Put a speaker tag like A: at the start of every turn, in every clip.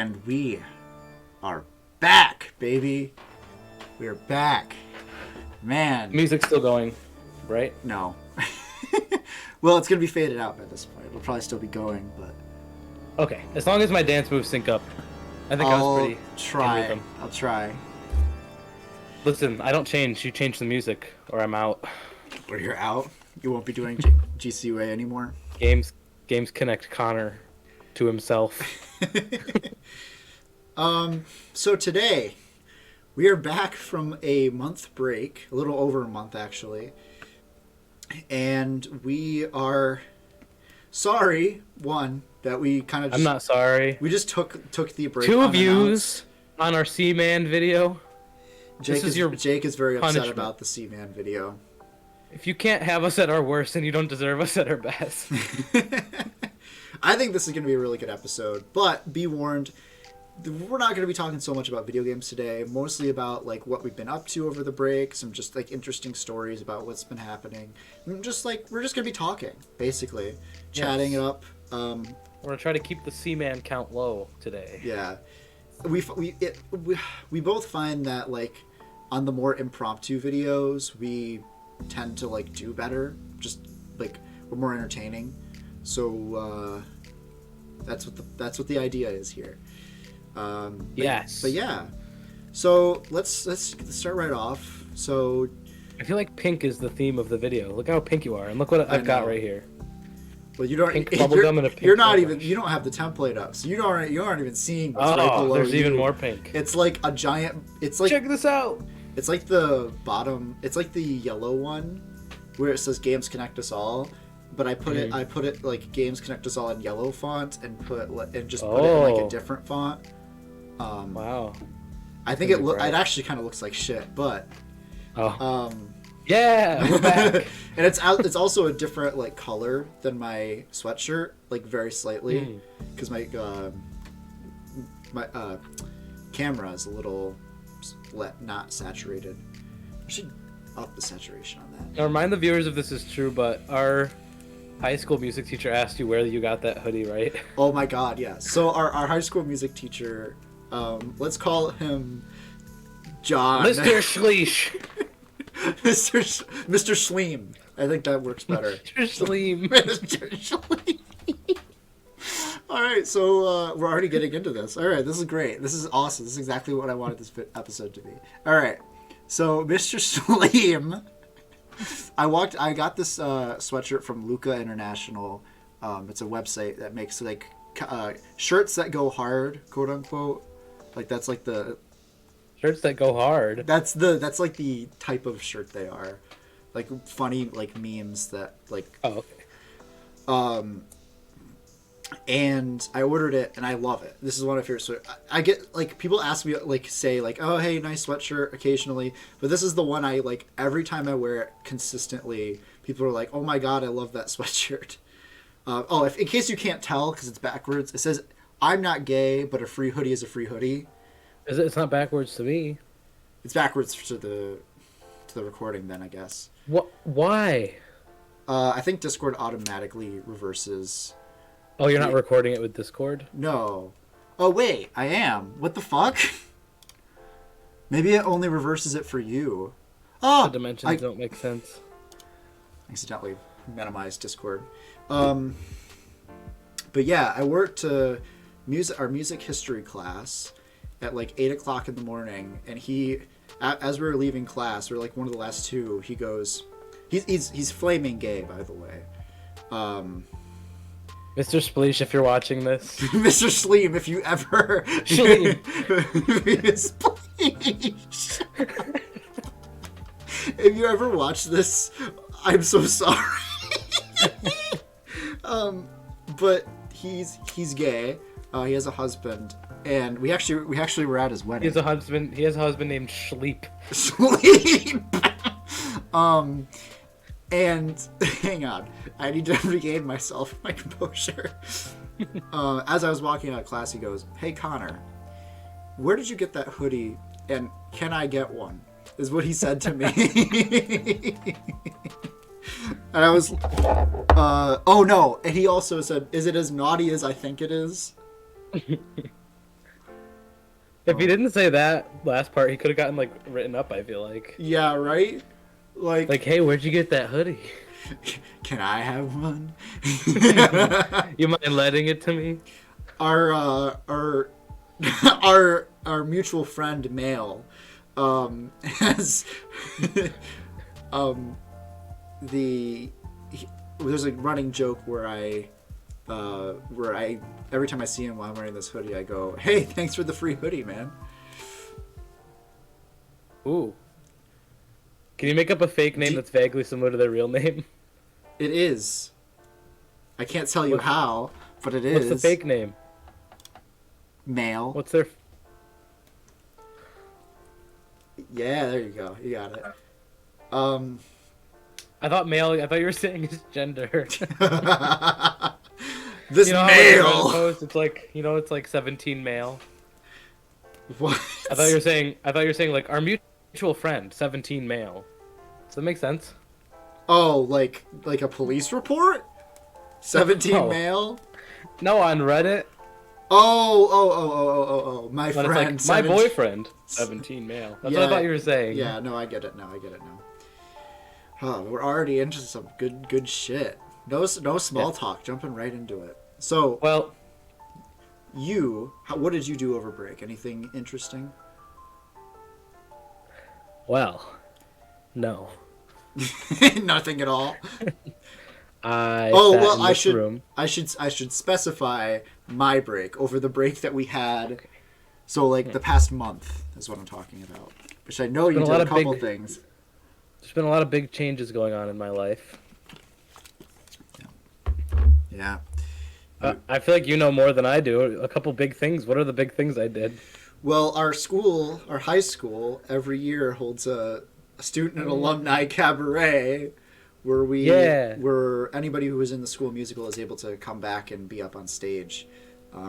A: And we are back, baby. We're back. Man.
B: Music's still going, right?
A: No. Well, it's going to be faded out by this point. It'll probably still be going, but...
B: Okay, as long as my dance moves sync up. I think I was pretty...
A: I'll try.
B: Listen, I don't change. You change the music, or I'm out.
A: Or you're out? You won't be doing GCUA anymore?
B: Games connect Connor to himself.
A: So today, we are back from a month break, a little over a month actually, and we are sorry, that we kind of...
B: I'm not sorry.
A: We just took the break.
B: 2 views on our Seaman video.
A: Jake is very upset about the Seaman video.
B: If you can't have us at our worst, then you don't deserve us at our best.
A: I think this is going to be a really good episode, but be warned, we're not going to be talking so much about video games today, mostly about like what we've been up to over the break, some just like interesting stories about what's been happening. We're just going to be talking, basically, chatting it up.
B: We're going to try to keep the Seaman count low today.
A: Yeah. We both find that like on the more impromptu videos, we tend to like do better, just like we're more entertaining. So that's what the idea is here.
B: Yes.
A: But yeah. So let's start right off. So
B: I feel like pink is the theme of the video. Look how pink you are, and look what I've got right here.
A: Well, you don't.
B: Pink bubblegum and a pink.
A: You're not even. You don't have the template up, so you aren't even seeing what's right below
B: there's
A: you.
B: even more pink.
A: It's like a giant. It's like,
B: check this out.
A: It's like the bottom. It's like the yellow one, where it says "Games Connect Us All," but I put it like "Games Connect Us All" in yellow font and put it in like a different font.
B: Wow.
A: I think it actually kind of looks like shit, but.
B: Yeah, we're back.
A: And it's also a different like color than my sweatshirt, like very slightly, because my camera is a little not saturated. I should up the saturation on that.
B: Now remind the viewers if this is true, but our high school music teacher asked you where you got that hoodie, right?
A: Oh my god, yeah. So our high school music teacher, let's call him John.
B: Mr. Schleesh.
A: Mr. Schleem. I think that works better.
B: Mr. Schleem.
A: Mr. Schleem. All right, so we're already getting into this. All right, this is great. This is awesome. This is exactly what I wanted this episode to be. All right, so Mr. Schleem. I got this sweatshirt from Luca International. It's a website that makes like shirts that go hard, quote unquote. Like that's like the
B: shirts that go hard.
A: That's like the type of shirt they are, like funny like memes that like.
B: Oh, okay.
A: And I ordered it and I love it. This is one of my favorite sweatshirts. I get like people ask me like say like, oh hey, nice sweatshirt occasionally, but this is the one I like every time I wear it consistently. People are like, oh my god, I love that sweatshirt. If in case you can't tell because it's backwards, it says I'm not gay, but a free hoodie is a free hoodie.
B: It's not backwards to me.
A: It's backwards to the recording then, I guess.
B: What? Why?
A: I think Discord automatically reverses.
B: Oh, you're not recording it with Discord?
A: No. Oh wait, I am. What the fuck? Maybe it only reverses it for you. Oh,
B: the dimensions don't make sense.
A: Accidentally minimized Discord. But yeah, I worked our music history class at like 8 o'clock in the morning, and as we were leaving class, we were like one of the last two, he goes, he's flaming gay, by the way.
B: Mr. Spleesh, if you're watching this.
A: Mr. Sleem, if you ever...
B: Sleem.
A: Spleesh. If you ever watch this, I'm so sorry. But he's gay. He has a husband. And we actually were at his wedding.
B: He has a husband named Schleep.
A: Schleep. And hang on, I need to regain my composure. As I was walking out of class, he goes, "Hey Connor, where did you get that hoodie? And can I get one?" Is what he said to me. And I was, oh no. And he also said, "Is it as naughty as I think it is?"
B: If he didn't say that last part, he could have gotten like written up. I feel like.
A: Yeah, right.
B: Like, hey, where'd you get that hoodie?
A: Can I have one?
B: You mind letting it to me?
A: Our our mutual friend Mail has there's a running joke where I every time I see him while I'm wearing this hoodie, I go, "Hey, thanks for the free hoodie, man."
B: Ooh. Can you make up a fake name that's vaguely similar to their real name?
A: It is. I can't tell you how, but it is.
B: What's the fake name?
A: Mail.
B: What's their...
A: Yeah, there you go. You got it.
B: I thought you were saying his gender.
A: This
B: you know
A: male.
B: It's like, it's like 17 male.
A: What?
B: I thought you were saying like our mutual friend, 17 male. Does that make sense?
A: Oh, like a police report? 17
B: No.
A: male?
B: No, on Reddit.
A: Oh. My
B: But
A: friend.
B: it's like, my boyfriend, 17 male. That's what I thought you were saying.
A: Yeah, no, I get it now. Oh, we're already into some good shit. No small talk. Jumping right into it. So,
B: Well,
A: what did you do over break? Anything interesting?
B: well, no.
A: Nothing at all.
B: I
A: should specify my break over the break that we had. Okay. So like the past month is what I'm talking about. Which I know you did a couple things.
B: There's been a lot of big changes going on in my life.
A: Yeah.
B: I feel like you know more than I do. A couple big things. What are the big things I did?
A: Well, our high school, every year holds a student and alumni cabaret where anybody who was in the school musical is able to come back and be up on stage.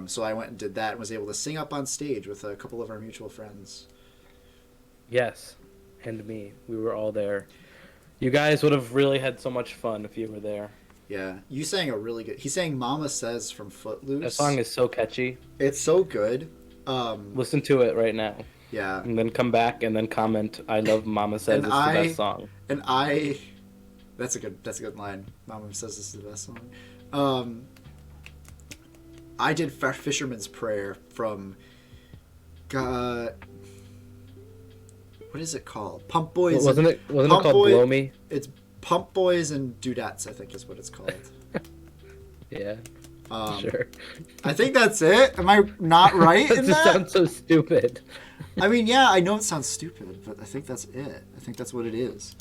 A: So I went and did that and was able to sing up on stage with a couple of our mutual friends.
B: Yes, and me. We were all there. You guys would have really had so much fun if you were there.
A: Yeah, you sang he sang Mama Says from Footloose.
B: That song is so catchy.
A: It's so good.
B: Listen to it right now.
A: Yeah.
B: And then come back and then comment, I love Mama Says it's the best song.
A: That's a good line. Mama Says this is the best song. I did Fisherman's Prayer from what is it called? Pump Boys.
B: Wasn't it called Blow Me?
A: It's Pump Boys and Dudettes, I think is what it's called.
B: Yeah. Sure.
A: I think that's it. Am I not right in
B: That
A: that?
B: sounds so stupid.
A: I mean, yeah, I know it sounds stupid, but I think that's it. I think that's what it is.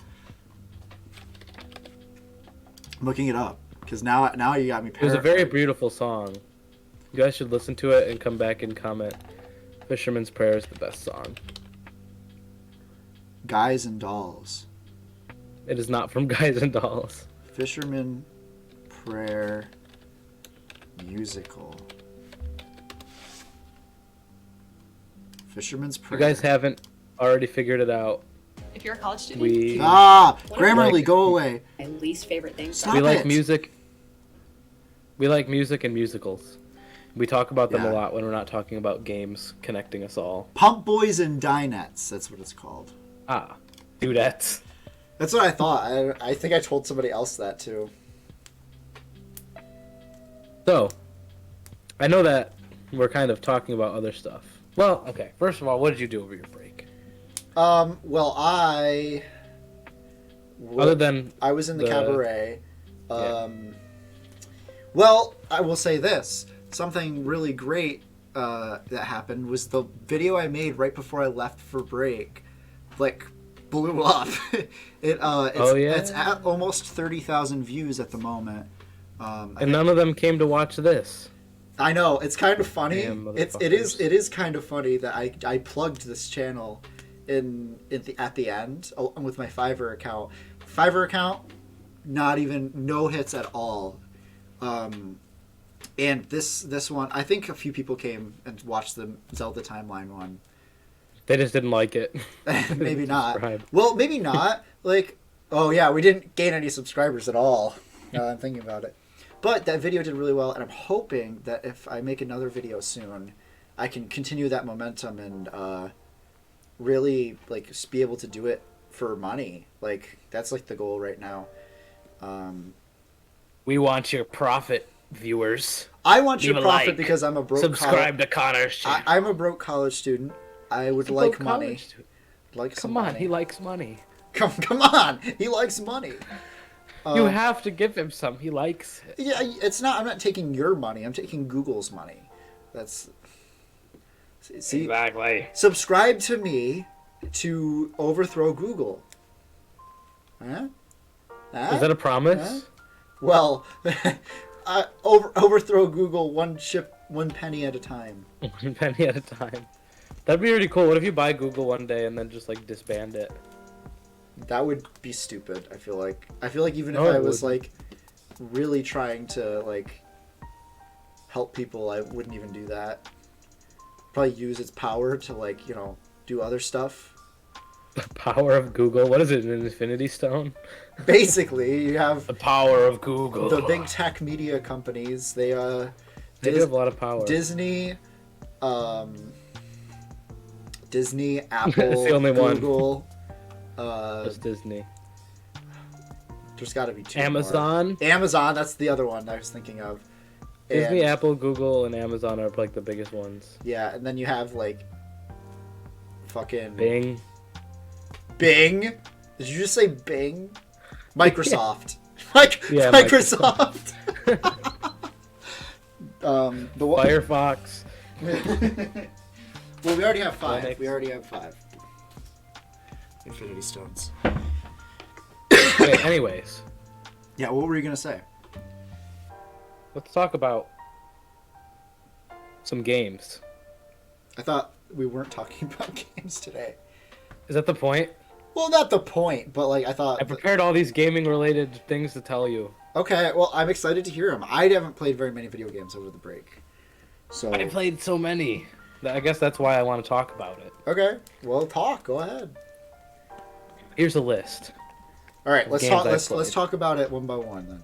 A: I'm looking it up because now you got me.
B: It was a very beautiful song. You guys should listen to it and come back and comment. Fisherman's Prayer is the best song.
A: Guys and Dolls.
B: It is not from Guys and Dolls.
A: Fisherman Prayer musical. Fisherman's Prayer.
B: You guys haven't already figured it out.
C: If you're a college student,
A: Grammarly, go away.
C: my least favorite thing.
A: Stop
B: We like
A: it.
B: music. We like music and musicals. We talk about them a lot when we're not talking about games connecting us all.
A: Pump Boys and Dinettes. That's what it's called.
B: Dudettes.
A: That's what I thought. I think I told somebody else that too.
B: So, I know that we're kind of talking about other stuff. Well, okay. First of all, what did you do over your break?
A: Well,
B: Other than
A: I was in the cabaret.
B: Yeah.
A: Well, I will say this. Something really great that happened was the video I made right before I left for break, like, blew up. It's at almost 30,000 views at the moment.
B: And none of them came to watch this.
A: I know, it's kind of funny.
B: Damn,
A: It is kind of funny that I plugged this channel at the end with my Fiverr account. Fiverr account, no hits at all. And this one, I think a few people came and watched the Zelda Timeline one.
B: They just didn't like it.
A: Maybe not.
B: Subscribe.
A: Well, maybe not. Like, oh yeah, we didn't gain any subscribers at all. Now that I'm thinking about it. But that video did really well, and I'm hoping that if I make another video soon, I can continue that momentum and really like be able to do it for money. Like that's like the goal right now.
B: We want your profit, viewers.
A: I want your
B: Leave a
A: profit
B: like.
A: because I'm a broke
B: Subscribe to Connor's channel.
A: I'm a broke college student. I would like money. Like some
B: Come on,
A: money.
B: he likes money.
A: Come on, he likes money.
B: You have to give him some. He likes it.
A: Yeah, it's not. I'm not taking your money. I'm taking Google's money. That's. See,
B: Exactly.
A: subscribe to me to overthrow Google. Huh?
B: Is that a promise?
A: Well, overthrow Google one penny at a time.
B: 1 penny at a time. That'd be really cool. What if you buy Google one day and then just like disband it?
A: That would be stupid. I feel like even if
B: No,
A: I
B: it
A: was
B: wouldn't.
A: like really trying to like help people, I wouldn't even do that. Probably use its power to like do other stuff.
B: The power of Google. What is it? An Infinity Stone?
A: Basically, you have
B: The power of Google.
A: the big tech media companies. They
B: They do have a lot of power.
A: Disney, Apple,
B: the only one.
A: Google.
B: Just Disney.
A: There's got to be two
B: Amazon.
A: more. Amazon, that's the other one I was thinking of.
B: Disney,
A: And-
B: Apple, Google, and Amazon are like the biggest ones.
A: Yeah, and then you have like fucking
B: Bing.
A: Bing. Did you just say Bing? Microsoft.
B: Yeah,
A: Microsoft. The one.
B: Firefox.
A: Well, we already have 5.
B: Linux.
A: We already have 5. Infinity Stones.
B: Okay, anyways,
A: Yeah, what were you gonna say?
B: let's talk about some games.
A: I thought we weren't talking about games today.
B: Is that the point?
A: Well, not the point, but like I thought.
B: I prepared all these gaming-related things to tell you.
A: Okay, well, I'm excited to hear them. I haven't played very many video games over the break, so.
B: I played so many. I guess that's why I want to talk about it.
A: Okay, well, talk. Go ahead.
B: Here's a list.
A: All right, let's
B: Games
A: talk.
B: I've
A: Let's
B: played.
A: talk about it one by one then.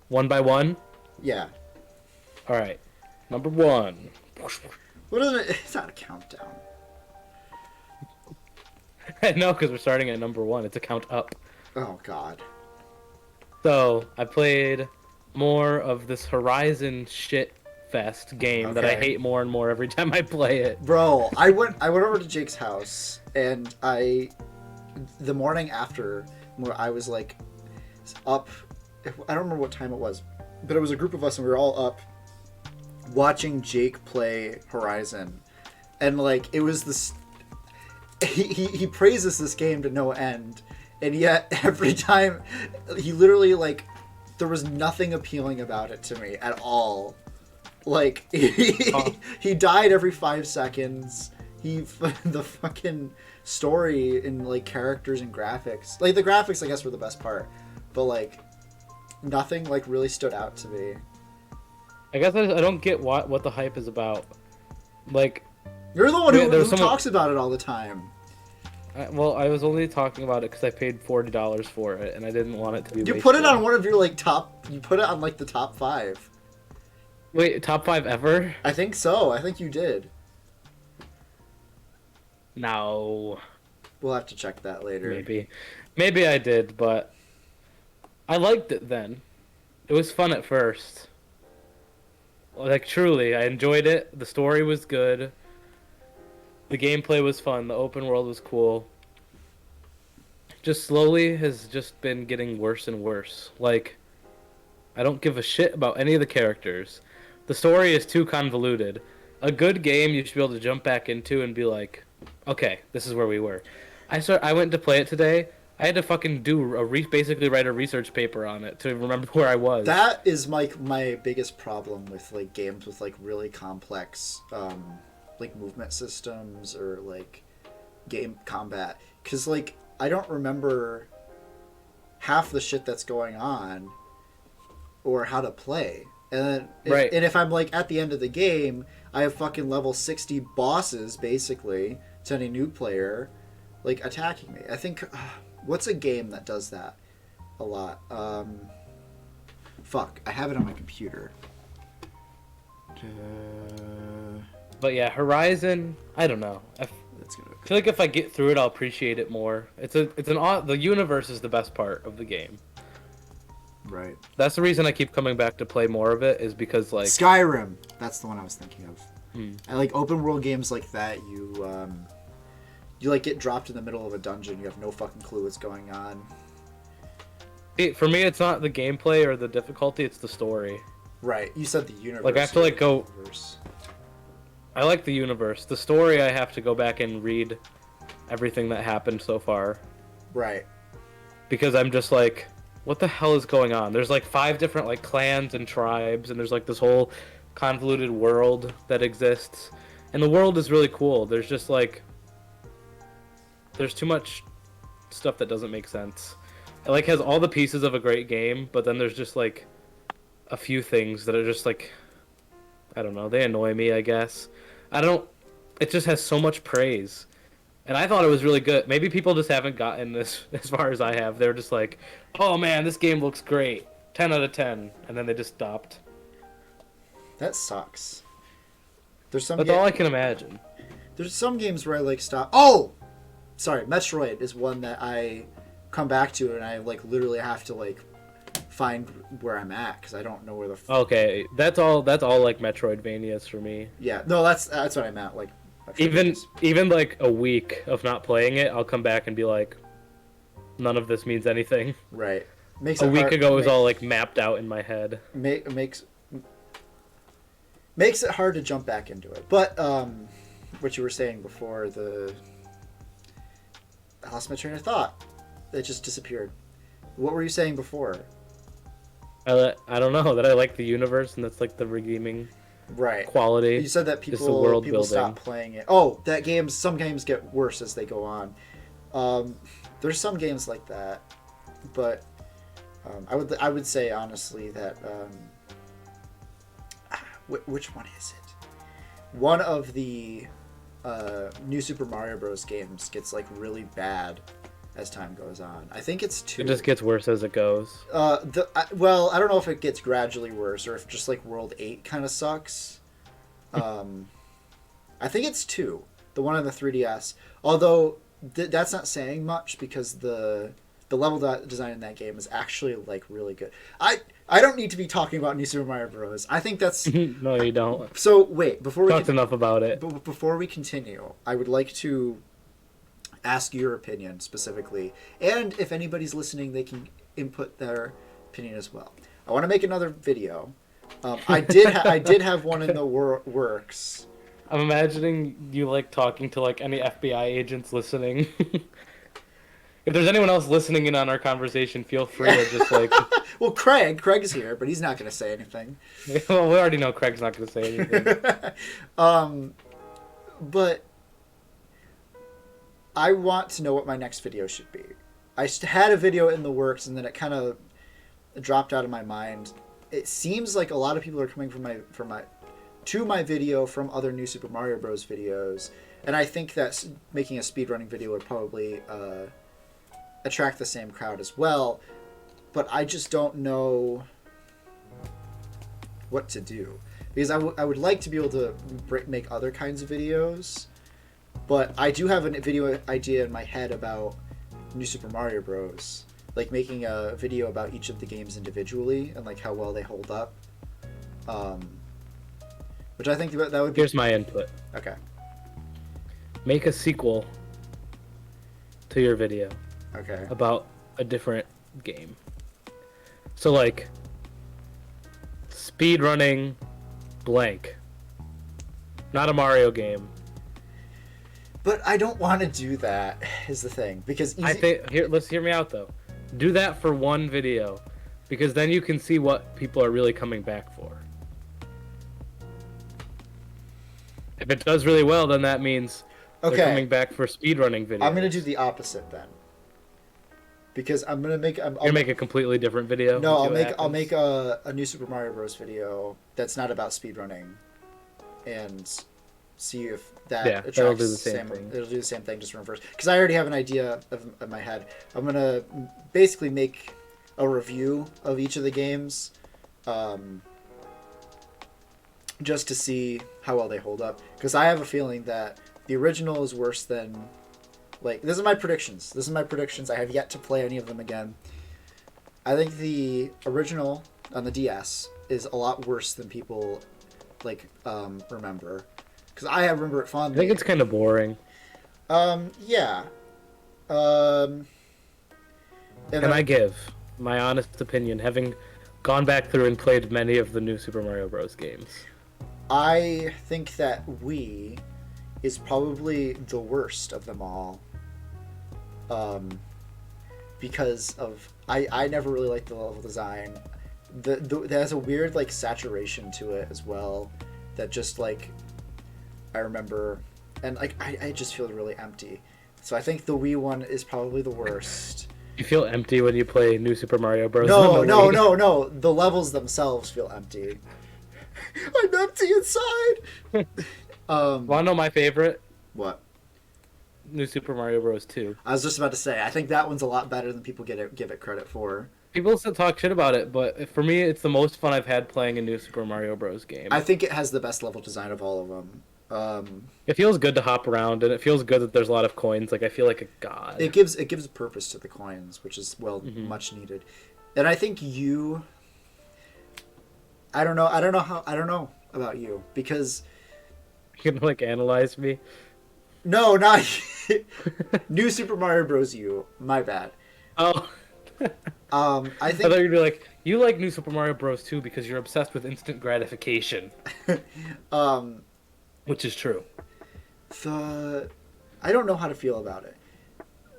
B: One by one?
A: Yeah.
B: All right. Number 1.
A: What is it? It's not a countdown.
B: No, because we're starting at number 1. It's a count up.
A: Oh God.
B: So, I played more of this Horizon shit fest game that I
A: Okay.
B: hate more and more every time I play it.
A: Bro, I went over to Jake's house and the morning after, where I was like up, I don't remember what time it was, but it was a group of us and we were all up watching Jake play Horizon, and like it was this. He praises this game to no end, and yet every time he literally like there was nothing appealing about it to me at all. Like he died every 5 seconds. The fucking story and like characters and graphics, like the graphics I guess were the best part, but like nothing like really stood out to me.
B: I guess I don't get what the hype is about. Like,
A: You're the one
B: Yeah,
A: who
B: there's someone-
A: talks about it all the time.
B: well, I was only talking about it because I paid $40 for it, and I didn't want it to be
A: You
B: wasted.
A: put it on one of your like top. You put it on like the top 5.
B: Wait, top 5 ever?
A: I think so. I think you did.
B: No.
A: We'll have to check that later.
B: Maybe I did, but I liked it then. It was fun at first. Like, truly, I enjoyed it. The story was good. The gameplay was fun. The open world was cool. Just slowly has just been getting worse and worse. Like, I don't give a shit about any of the characters. The story is too convoluted. A good game you should be able to jump back into and be like, okay, this is where we were. I went to play it today. I had to fucking basically write a research paper on it to remember where I was.
A: That is my biggest problem with like games with like really complex like movement systems or like game combat, because like I don't remember half the shit that's going on or how to play. And then
B: Right.
A: and if I'm like at the end of the game, I have fucking level 60 bosses basically to any new player like attacking me. I think what's a game that does that a lot? Fuck, I have it on my computer.
B: But yeah, Horizon, I don't know.
A: That's gonna.
B: I feel like if I get through it, I'll appreciate it more. The universe is the best part of the game.
A: Right.
B: That's the reason I keep coming back to play more of it, is because like
A: Skyrim. That's the one I was thinking of.
B: Hmm.
A: I like open world games like that. You like get dropped in the middle of a dungeon. You have no fucking clue what's going on.
B: For me, it's not the gameplay or the difficulty; it's the story.
A: Right. You said the universe.
B: Like I have to like go.
A: Universe.
B: I like the universe. The story, I have to go back and read everything that happened so far.
A: Right.
B: Because I'm just like, what the hell is going on? There's like 5 different like clans and tribes, and there's like this whole convoluted world that exists. And the world is really cool. There's just like, there's too much stuff that doesn't make sense. It like has all the pieces of a great game, but then there's just like a few things that are just like, I don't know, they annoy me, I guess. It just has so much praise. And I thought it was really good. Maybe people just haven't gotten this as far as I have. They're just like, oh man, this game looks great. 10 out of 10. And then they just stopped.
A: That sucks. There's some.
B: That's all I can imagine.
A: There's some games where I like stop. Oh, sorry. Metroid is one that I come back to, and I like literally have to like find where I'm at because I don't know where the.
B: Okay, that's all like Metroidvanias for me.
A: Yeah, no, that's what I meant. Like
B: even like a week of not playing it, I'll come back and be like, none of this means anything.
A: Right.
B: A week ago it was all like mapped out in my head.
A: Makes it hard to jump back into it. But what you were saying before, I lost my train of thought. It just disappeared. What were you saying before?
B: I don't know, that I like the universe, and that's like the redeeming quality.
A: You said that
B: Just the world
A: people
B: building.
A: stop playing it. Oh, some games get worse as they go on. There's some games like that, but I would say honestly that which one is it? One of the new Super Mario Bros. Games gets like really bad as time goes on. I think it's 2.
B: It just gets worse as it goes.
A: Well, I don't know if it gets gradually worse or if just like World 8 kind of sucks. I think it's 2, the one on the 3DS. Although that's not saying much because the level design in that game is actually like really good. I don't need to be talking about New Super Mario Bros. I think that's
B: No, you don't.
A: So wait, before we
B: talked enough about it.
A: Before we continue, I would like to ask your opinion specifically, and if anybody's listening, they can input their opinion as well. I want to make another video. I did have one in the works.
B: I'm imagining you like talking to like any FBI agents listening. If there's anyone else listening in on our conversation, feel free to just like.
A: Well, Craig's here, but he's not going to say anything.
B: Well, we already know Craig's not going to say anything.
A: But I want to know what my next video should be. I had a video in the works, and then it kind of dropped out of my mind. It seems like a lot of people are coming to my video from other New Super Mario Bros. Videos, and I think that making a speedrunning video would probably attract the same crowd as well. But I just don't know what to do because I would like to be able to make other kinds of videos. But I do have a video idea in my head about New Super Mario Bros. Like making a video about each of the games individually and like how well they hold up. Which I think that would be...
B: Here's my input.
A: Okay.
B: Make a sequel to your video.
A: Okay.
B: About a different game. So like speedrunning blank. Not a Mario game.
A: But I don't want to do that, is the thing. Because
B: let's hear me out though. Do that for one video, because then you can see what people are really coming back for. If it does really well, then that means they're coming back for speedrunning videos.
A: I'm gonna do the opposite then. Because I'm gonna make
B: make a completely different video.
A: No, I'll make a New Super Mario Bros. Video that's not about speedrunning, and see if that attracts
B: it'll do the same thing.
A: It'll do the same thing, just from first. Because I already have an idea in my head. I'm gonna basically make a review of each of the games. just to see how well they hold up. Because I have a feeling that the original is worse than... Like, this is my predictions. This is my predictions. I have yet to play any of them again. I think the original on the DS is a lot worse than people, like, remember. Because I remember it
B: I
A: fondly.
B: think it's kind of boring.
A: Yeah.
B: And I give my honest opinion, having gone back through and played many of the new Super Mario Bros. Games.
A: I think that Wii is probably the worst of them all. Because of I never really liked the level design. There's a weird like saturation to it as well, that just like I remember, and like I just feel really empty. So I think the Wii one is probably the worst.
B: You feel empty when you play New Super Mario Bros.
A: No. The levels themselves feel empty. I'm empty inside.
B: Wanna know my favorite?
A: What?
B: New Super Mario Bros. 2.
A: I was just about to say, I think that one's a lot better than people give it credit for.
B: People still talk shit about it, but for me, it's the most fun I've had playing a New Super Mario Bros. Game.
A: I think it has the best level design of all of them.
B: It feels good to hop around, and it feels good that there's a lot of coins. Like I feel like a god.
A: It gives a purpose to the coins, which is much needed. And I think I don't know about you, because
B: You can like analyze me.
A: no, not New Super Mario Bros. U. My bad.
B: Oh.
A: I
B: I
A: think
B: thought you'd be like, you like New Super Mario Bros. 2 because you're obsessed with instant gratification. Which is true.
A: I don't know how to feel about it.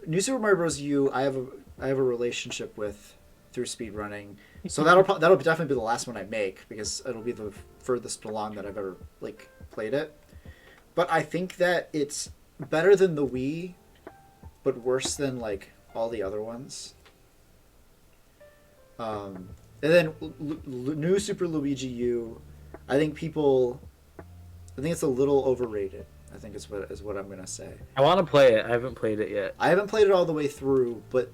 A: New Super Mario Bros. U. I have a relationship with through speedrunning, so that'll definitely be the last one I make, because it'll be the furthest along that I've ever like played it. But I think that it's better than the Wii, but worse than like all the other ones. And then New Super Luigi U, I think it's a little overrated. I think is what I'm gonna say.
B: I want to play it. I haven't played it yet.
A: I haven't played it all the way through, but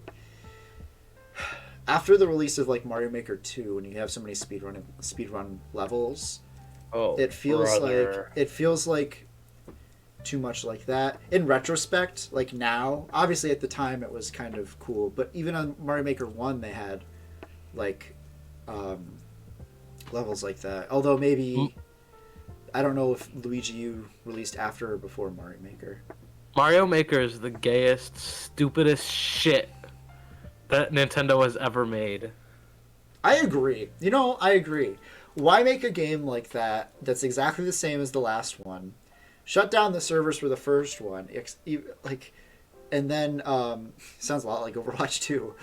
A: after the release of like Mario Maker 2, when you have so many speedrun levels, it feels like too much like that. In retrospect, like now, obviously at the time it was kind of cool, but even on Mario Maker 1 they had like levels like that. Although maybe I don't know if Luigi U released after or before Mario Maker.
B: Mario Maker is the gayest, stupidest shit that Nintendo has ever made.
A: I agree. I agree. Why make a game like that that's exactly the same as the last one? Shut down the servers for the first one. And then sounds a lot like Overwatch 2.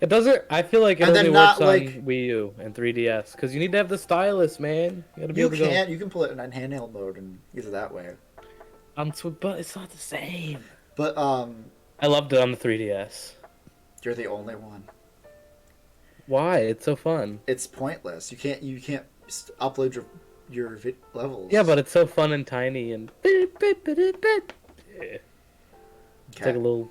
B: It doesn't. I feel like it
A: And
B: only
A: then
B: works
A: not,
B: on
A: like-
B: Wii U and 3DS because you need to have the stylus, man. You gotta be able to go
A: You can pull it in handheld mode and use it that way.
B: on but it's not the same.
A: But
B: I loved it on the 3DS.
A: you're the only one.
B: Why? It's so fun.
A: It's pointless. You can't upload your levels.
B: Yeah, but it's so fun and tiny and. It's like a little.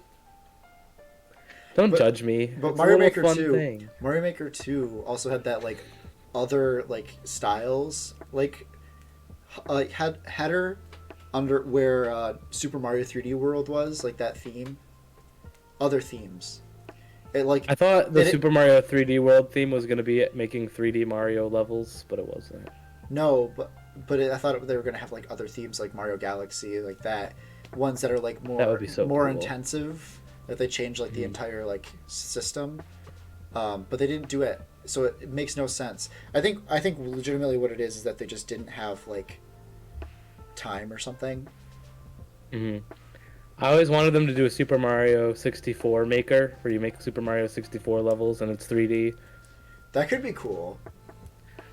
B: Don't judge me.
A: But
B: It's
A: Mario
B: a little
A: Maker
B: fun
A: 2,
B: thing.
A: Mario Maker 2 also had that like other like styles like header under where Super Mario 3D World was, like that theme. Other themes. It like
B: I thought the Super Mario 3D World theme was gonna be making 3D Mario levels, but it wasn't.
A: No, but I thought they were gonna have like other themes like Mario Galaxy, like that, ones that are like more
B: That would be so
A: more
B: cool.
A: intensive. That they change like the entire like system, but they didn't do it, so it makes no sense. I think legitimately what it is that they just didn't have like time or something.
B: I always wanted them to do a Super Mario 64 maker, where you make Super Mario 64 levels and it's 3D.
A: That could be cool.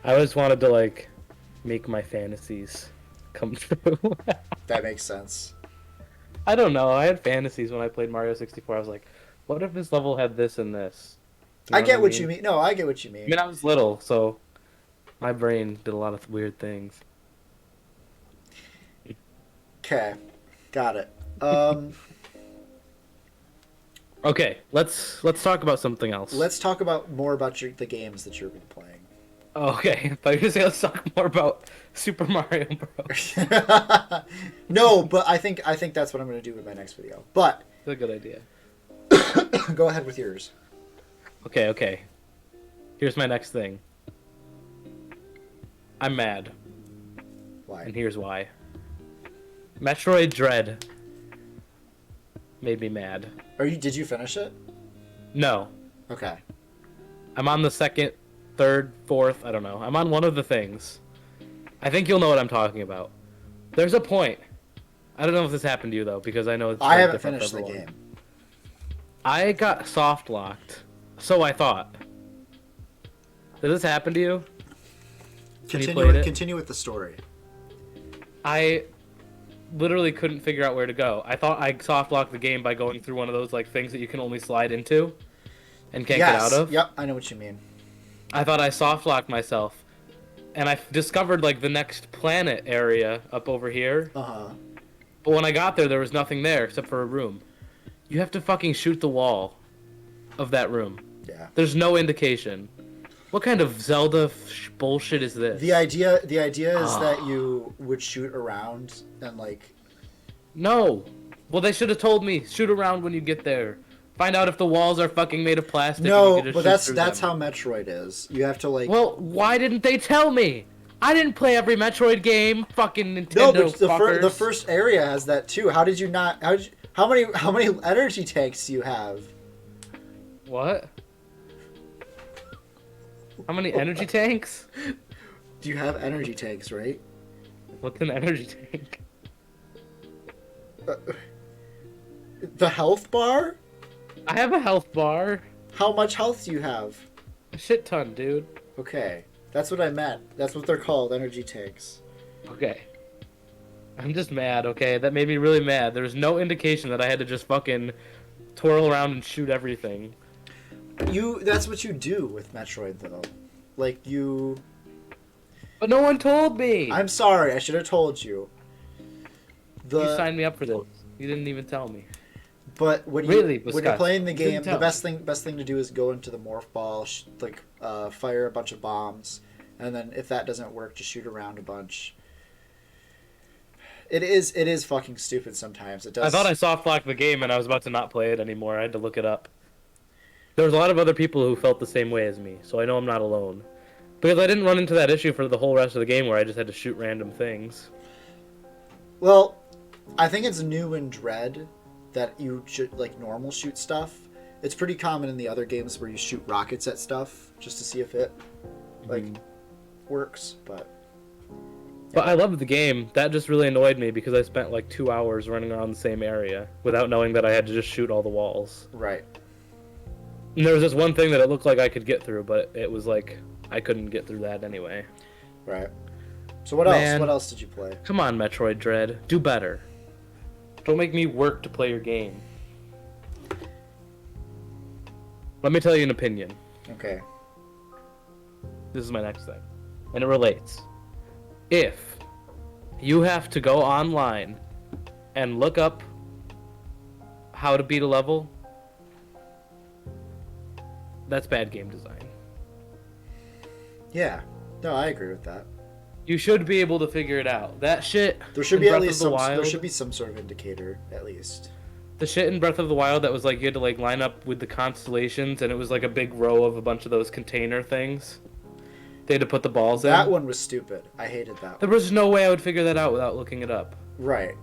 B: I always wanted to like make my fantasies come true.
A: That makes sense.
B: I don't know. I had fantasies when I played Mario 64. I was like, what if this level had this and this?
A: I get what you mean. No, I get what you mean.
B: I mean, I was little, so my brain did a lot of weird things.
A: Okay, got it.
B: Okay, let's talk about something else.
A: Let's talk about more about the games that you've been playing.
B: Oh, okay. I thought you were just gonna talk more about Super Mario Bros.
A: No, but I think that's what I'm going to do with my next video. But
B: That's a good idea.
A: go ahead with yours.
B: Okay. Here's my next thing. I'm mad,
A: Why?
B: and here's why. Metroid Dread made me mad.
A: Did you finish it?
B: No.
A: Okay.
B: I'm on the second, third, fourth, I don't know. I'm on one of the things. I think you'll know what I'm talking about. There's a point. I don't know if this happened to you, though, because I know it's
A: I haven't
B: different
A: finished
B: for
A: the
B: everyone.
A: game.
B: I got soft locked. So I thought. Did this happen to you?
A: Continue with the story.
B: I literally couldn't figure out where to go. I thought I soft locked the game by going through one of those like things that you can only slide into and can't get out of.
A: Yep, I know what you mean.
B: I thought I soft locked myself, and I discovered like the next planet area up over here.
A: Uh-huh.
B: But when I got there, there was nothing there except for a room. You have to fucking shoot the wall of that room.
A: Yeah.
B: There's no indication. What kind of Zelda bullshit is this?
A: The idea is that you would shoot around and like.
B: No. Well, they should have told me. Shoot around when you get there. Find out if the walls are fucking made of plastic.
A: No,
B: and you can
A: but
B: just shoot
A: that's
B: through
A: how
B: them.
A: Metroid is. You have to like.
B: Well, why didn't they tell me? I didn't play every Metroid game. Fucking Nintendo.
A: No, but
B: fuckers.
A: the first area has that too. How did you not? How many energy tanks do you have?
B: What? How many energy tanks?
A: Do you have energy tanks, right?
B: What's an energy tank?
A: The health bar?
B: I have a health bar.
A: How much health do you have?
B: A shit ton, dude.
A: Okay, that's what I meant. That's what they're called, energy tanks.
B: Okay. I'm just mad, okay? That made me really mad. There was no indication that I had to just fucking twirl around and shoot everything.
A: That's what you do with Metroid, though. Like, you...
B: But no one told me!
A: I'm sorry, I should have told you.
B: You signed me up for this. You didn't even tell me.
A: But when
B: Really,
A: when you're playing the
B: You didn't
A: game, the
B: tell
A: best thing to do is go into the morph ball, fire a bunch of bombs, and then if that doesn't work, just shoot around a bunch. It is fucking stupid sometimes. It does.
B: I thought I soft locked the game and I was about to not play it anymore. I had to look it up. There was a lot of other people who felt the same way as me, so I know I'm not alone. Because I didn't run into that issue for the whole rest of the game where I just had to shoot random things.
A: Well, I think it's new in Dread that you should like normal shoot stuff. It's pretty common in the other games where you shoot rockets at stuff just to see if it like works, but
B: I loved the game. That just really annoyed me because I spent like 2 hours running around the same area without knowing that I had to just shoot all the walls.
A: right.
B: And there was this one thing that it looked like I could get through, but it was like I couldn't get through that anyway.
A: Right. So what
B: Man.
A: else? What else did you play?
B: Come on, Metroid Dread. Do better. Don't make me work to play your game. Let me tell you an opinion.
A: Okay.
B: This is my next thing. And it relates. If you have to go online and look up how to beat a level, that's bad game design.
A: Yeah. No, I agree with that.
B: You should be able to figure it out. That shit.
A: There should
B: in
A: be at
B: Breath
A: least
B: of the
A: some. There
B: Wild-
A: should be some sort of indicator, at least.
B: The shit in Breath of the Wild that was like you had to like line up with the constellations and it was like a big row of a bunch of those container things. They had to put the balls in.
A: That one was stupid. I hated that
B: There
A: one.
B: was no way I would figure that out without looking it up.
A: Right.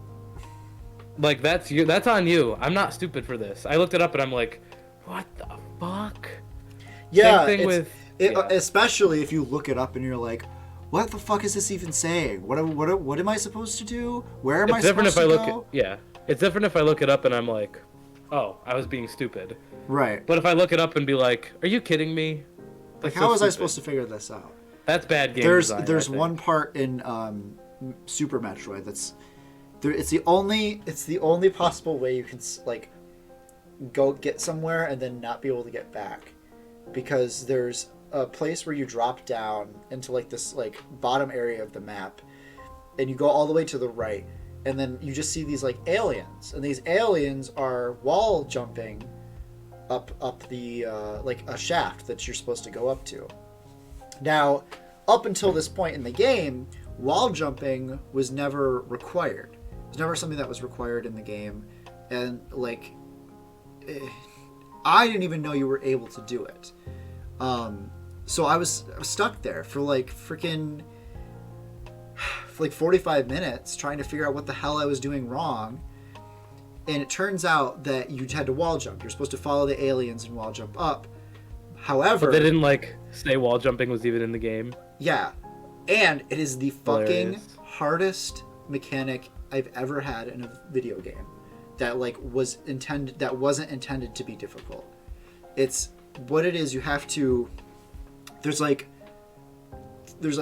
B: Like that's you. That's on you. I'm not stupid for this. I looked it up and I'm like, what the fuck?
A: Yeah.
B: Same thing
A: it's-
B: with
A: it,
B: yeah.
A: Especially if you look it up and you're like, what the fuck is this even saying? What am I supposed to do? Where am I
B: It's different
A: supposed
B: if I
A: to
B: look
A: go?
B: it. Yeah, it's different if I look it up and I'm like, oh, I was being stupid.
A: Right.
B: But if I look it up and be like, are you kidding me?
A: Like, how was I supposed to figure this out?
B: That's bad game
A: There's
B: design.
A: there's
B: I think.
A: one part in Super Metroid that's there. It's the only possible way you can like go get somewhere and then not be able to get back, because there's a place where you drop down into like this like bottom area of the map, and you go all the way to the right, and then you just see these like aliens, and these aliens are wall jumping up the like a shaft that you're supposed to go up to. Now, up until this point in the game, wall jumping was never required. It was never something that was required in the game, and like, I didn't even know you were able to do it. So I was stuck there for like freaking for like 45 minutes trying to figure out what the hell I was doing wrong. And it turns out that you had to wall jump. You're supposed to follow the aliens and wall jump up. However,
B: But they didn't like say wall jumping was even in the game.
A: yeah, and it is the fucking
B: Hilarious.
A: hardest mechanic I've ever had in a video game that like wasn't intended to be difficult. It's what it is. You have to. There's like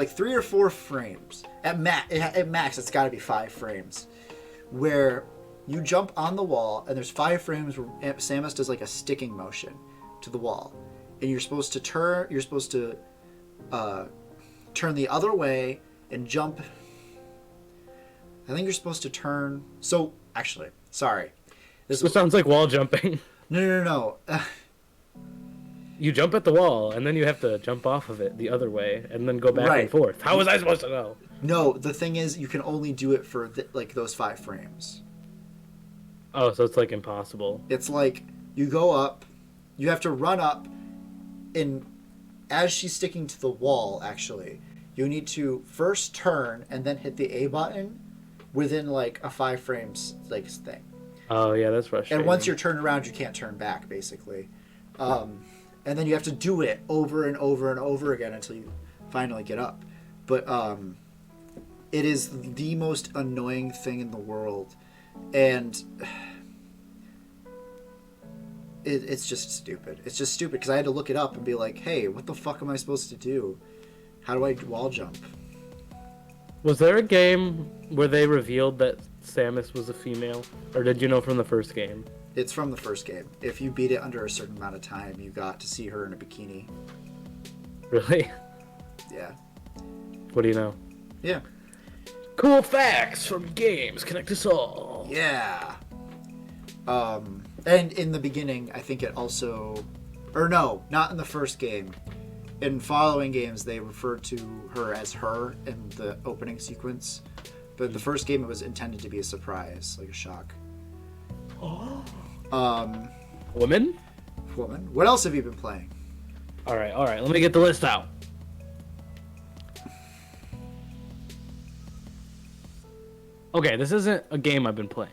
A: 3 or 4 frames at max. It's got to be 5 frames where you jump on the wall, and there's 5 frames where Samus does like a sticking motion to the wall, and you're supposed to turn. You're supposed to turn the other way and jump. I think you're supposed to turn. So actually, sorry.
B: This sounds like wall jumping.
A: No.
B: You jump at the wall, and then you have to jump off of it the other way, and then go back
A: Right.
B: and forth. How was I supposed to know?
A: No, the thing is, you can only do it for like those 5 frames.
B: Oh, so it's like impossible.
A: It's like you go up, you have to run up, and as she's sticking to the wall, actually, you need to first turn and then hit the A button within like a 5 frames like thing.
B: Oh yeah, that's frustrating.
A: And once you're turned around, you can't turn back, basically. And then you have to do it over and over and over again until you finally get up. But it is the most annoying thing in the world. And it's just stupid. It's just stupid because I had to look it up and be like, hey, what the fuck am I supposed to do? How do I wall jump?
B: Was there a game where they revealed that Samus was a female? Or did you know from the first game?
A: It's from the first game. If you beat it under a certain amount of time, you got to see her in a bikini.
B: Really?
A: Yeah.
B: What do you know?
A: Yeah.
B: Cool facts from games connect us all.
A: Yeah. And in the beginning, I think it also... Or no, not in the first game. In following games, they referred to her as her in the opening sequence. But the first game, it was intended to be a surprise, like a shock.
B: Women?
A: Woman. What else have you been playing?
B: Alright, let me get the list out. Okay, this isn't a game I've been playing,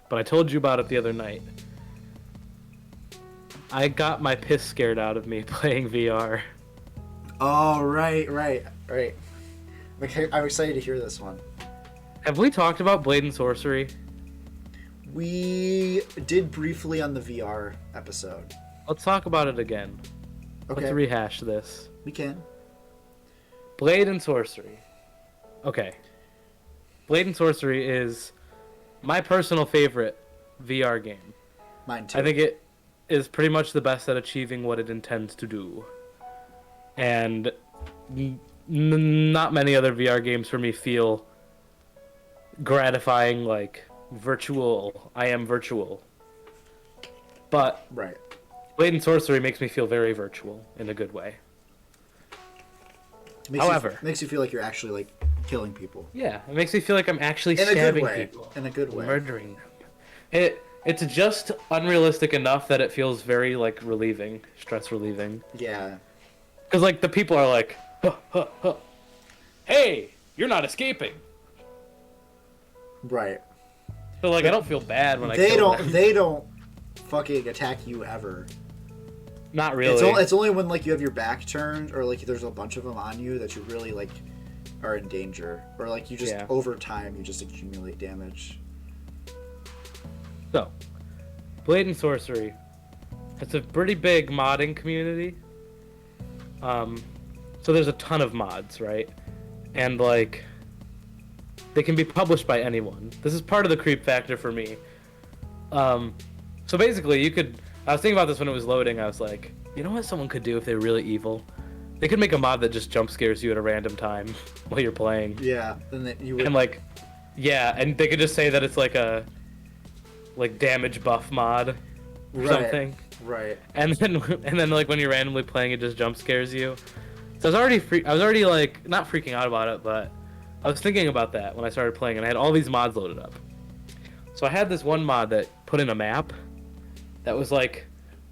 B: but I told you about it the other night. I got my piss scared out of me playing VR.
A: Oh, right. I'm excited to hear this one.
B: Have we talked about Blade and Sorcery?
A: We did briefly on the VR episode.
B: Let's talk about it again.
A: Okay.
B: Let's rehash this.
A: We can.
B: Blade and Sorcery. Okay. Blade and Sorcery is my personal favorite VR game.
A: Mine too.
B: I think it is pretty much the best at achieving what it intends to do. And not many other VR games for me feel gratifying like virtual. I am virtual. But
A: Right.
B: Blade and Sorcery makes me feel very virtual in a good way. However,
A: makes you feel like you're actually like killing people.
B: Yeah, it makes me feel like I'm actually
A: In a good
B: stabbing
A: way.
B: people.
A: In a good way.
B: Murdering them. It's just unrealistic enough that it feels very like relieving, stress relieving.
A: Yeah.
B: Because like the people are like, huh, huh, huh. Hey, you're not escaping.
A: Right.
B: So like I don't feel bad when I
A: They
B: kill
A: don't.
B: them.
A: They don't fucking attack you ever.
B: Not really.
A: It's only when like you have your back turned or like there's a bunch of them on you that you really like are in danger, or like you just over time you just accumulate damage.
B: So, Blade and Sorcery. It's a pretty big modding community. So there's a ton of mods, right? And like, they can be published by anyone. This is part of the creep factor for me. So basically, I was thinking about this when it was loading. I was like, you know what someone could do if they're really evil? They could make a mod that just jump scares you at a random time while you're playing.
A: Yeah, then you would.
B: And like, yeah, and they could just say that it's like a damage buff mod or something.
A: Right.
B: And then like when you're randomly playing, it just jump scares you. So I was already like not freaking out about it, but I was thinking about that when I started playing, and I had all these mods loaded up. So I had this one mod that put in a map that was like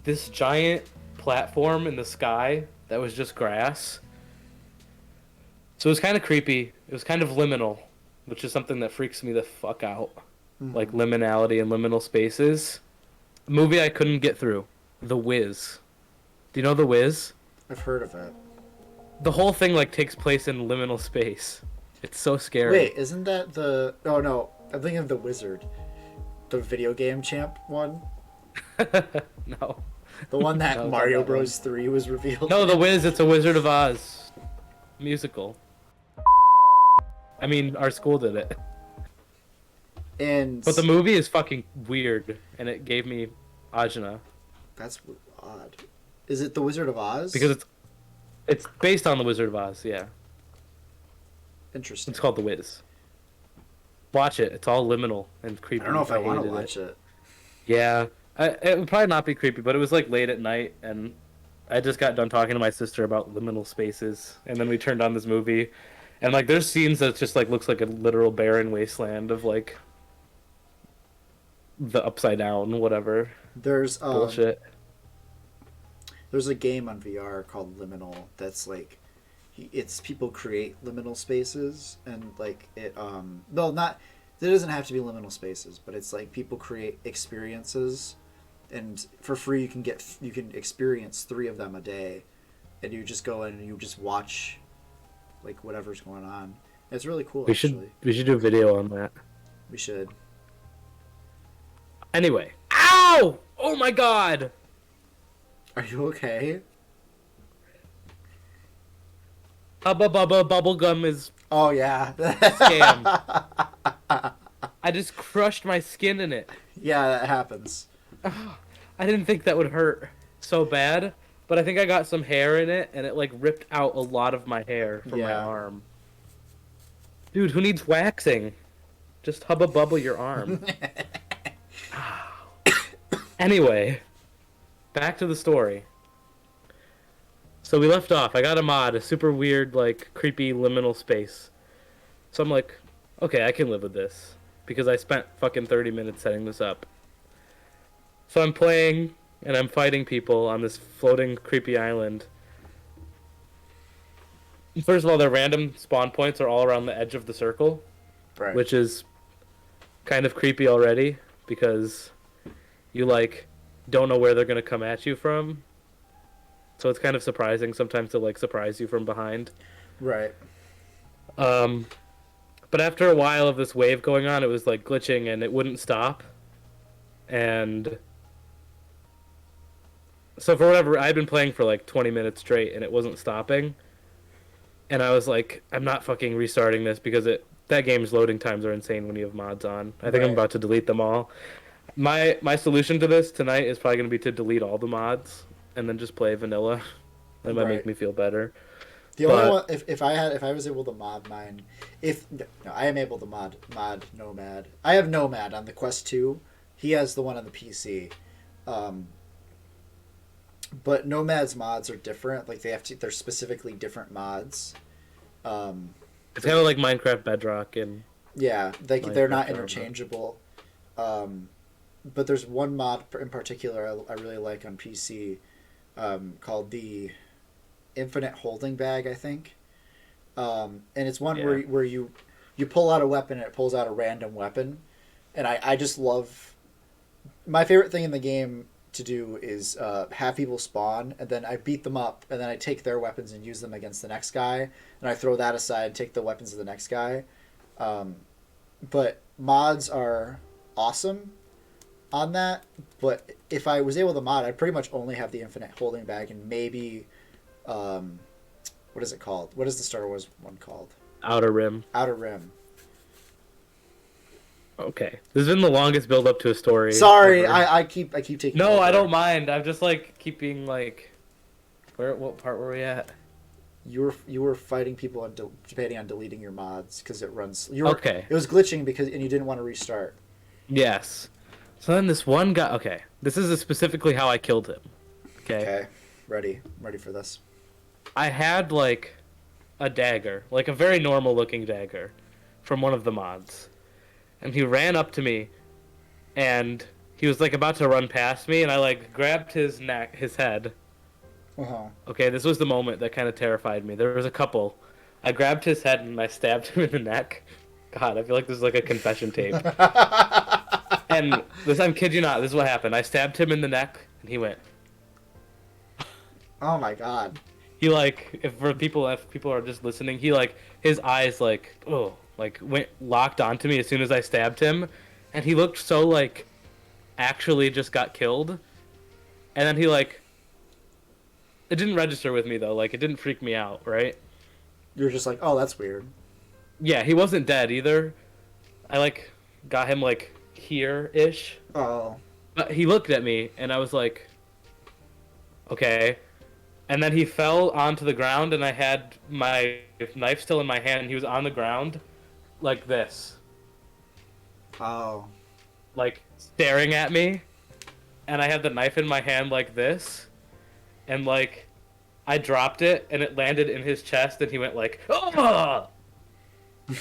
B: this giant platform in the sky that was just grass. So it was kind of creepy. It was kind of liminal, which is something that freaks me the fuck out. Like liminality and liminal spaces. A movie I couldn't get through, The Wiz. Do you know The Wiz?
A: I've heard of it.
B: The whole thing like takes place in liminal space. It's so scary.
A: Wait, isn't that the... Oh, no. I'm thinking of The Wizard. The video game champ one.
B: No.
A: The one that
B: No,
A: Mario
B: not that
A: Bros. 3 was revealed.
B: No, The Wiz, it's a Wizard of Oz musical. I mean, our school did it.
A: And...
B: But the movie is fucking weird, and it gave me ajna.
A: That's odd. Is it The Wizard of Oz?
B: Because it's based on The Wizard of Oz, yeah.
A: Interesting.
B: It's called The Wiz. Watch it. It's all liminal and creepy.
A: I don't know if I want to
B: hated
A: watch it.
B: Yeah. It would probably not be creepy, but it was like late at night, and I just got done talking to my sister about liminal spaces, and then we turned on this movie, and like there's scenes that just like looks like a literal barren wasteland of like the upside down whatever
A: There's
B: bullshit.
A: There's a game on VR called Liminal that's like it's people create liminal spaces and like it no not it doesn't have to be liminal spaces, but it's like people create experiences and for free you can experience 3 of them a day, and you just go in and you just watch like whatever's going on. It's really cool.
B: We
A: actually.
B: should do a video on that.
A: We should.
B: Anyway. Ow! Oh my god!
A: Are you okay?
B: Hubba bubba bubblegum is
A: Oh yeah.
B: scam. I just crushed my skin in it.
A: Yeah, that happens.
B: I didn't think that would hurt so bad, but I think I got some hair in it, and it like ripped out a lot of my hair from my
A: Yeah.
B: arm. Dude, who needs waxing? Just hubba bubble your arm. Anyway, back to the story. So we left off. I got a mod, a super weird, like, creepy liminal space. So I'm like, okay, I can live with this. Because I spent fucking 30 minutes setting this up. So I'm playing, and I'm fighting people on this floating, creepy island. First of all, their random spawn points are all around the edge of the circle.
A: Right.
B: Which is kind of creepy already, because you, like, don't know where they're going to come at you from. So it's kind of surprising sometimes to, like, surprise you from behind.
A: Right.
B: But after a while of this wave going on, it was, like, glitching, and it wouldn't stop. And so for whatever, I'd been playing for, like, 20 minutes straight, and it wasn't stopping. And I was like, I'm not fucking restarting this, because that game's loading times are insane when you have mods on. I think I'm about to delete them all. My solution to this tonight is probably going to be to delete all the mods and then just play vanilla. That might make me feel better.
A: The only one, if I was able to mod mine, I am able to mod Nomad. I have Nomad on the Quest 2. He has the one on the PC. But Nomad's mods are different. Like they're specifically different mods.
B: It's kind of like Minecraft Bedrock and
A: yeah, they're not
B: Bedrock.
A: interchangeable. But there's one mod in particular I really like on PC, called the Infinite Holding Bag, I think. And it's one where you pull out a weapon and it pulls out a random weapon, and I just love. My favorite thing in the game to do is have people spawn, and then I beat them up, and then I take their weapons and use them against the next guy, and I throw that aside and take the weapons of the next guy. But mods are awesome on that, but if I was able to mod, I'd pretty much only have the Infinite Holding Bag and maybe, what is it called? What is the Star Wars one called?
B: Outer Rim.
A: Outer Rim.
B: Okay, this has been the longest build up to a story.
A: Sorry,
B: ever.
A: I keep taking.
B: No,
A: over.
B: I don't mind. I'm just like keeping like, what part were we at?
A: You were fighting people on debating on deleting your mods because it runs.
B: Okay.
A: It was glitching and you didn't want to restart.
B: Yes. So then this one guy. Okay, this is specifically how I killed him. Okay.
A: Okay, ready for this.
B: I had like a dagger, like a very normal looking dagger from one of the mods. And he ran up to me and he was like about to run past me and I like grabbed his head.
A: Uh-huh.
B: Okay, this was the moment that kind of terrified me. There was a couple. I grabbed his head and I stabbed him in the neck. God, I feel like this is like a confession tape. And this, I'm kid you not, this is what happened. I stabbed him in the neck and he went.
A: Oh my god.
B: He like, if people are just listening, he like, his eyes like, oh, like went locked onto me as soon as I stabbed him. And he looked so like, actually just got killed. And then he like, it didn't register with me though, like it didn't freak me out, right?
A: You're just like, oh, that's weird.
B: Yeah, he wasn't dead either. I like got him like here-ish.
A: Oh.
B: But he looked at me and I was like, okay. And then he fell onto the ground and I had my knife still in my hand and he was on the ground like this.
A: Oh.
B: Like staring at me. And I had the knife in my hand like this. And like I dropped it and it landed in his chest and he went like, oh!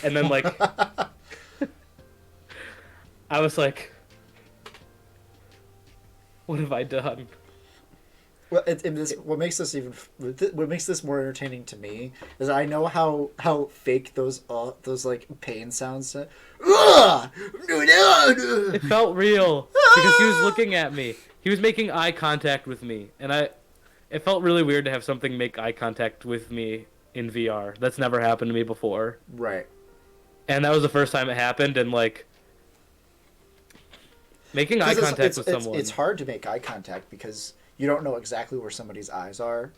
B: And then like I was like, what have I done?
A: Well, what makes this more entertaining to me is I know how fake those like pain sounds.
B: It felt real because he was looking at me. He was making eye contact with me, and it felt really weird to have something make eye contact with me in VR. That's never happened to me before.
A: Right.
B: And that was the first time it happened, and like making eye contact with someone.
A: It's hard to make eye contact because you don't know exactly where somebody's eyes are.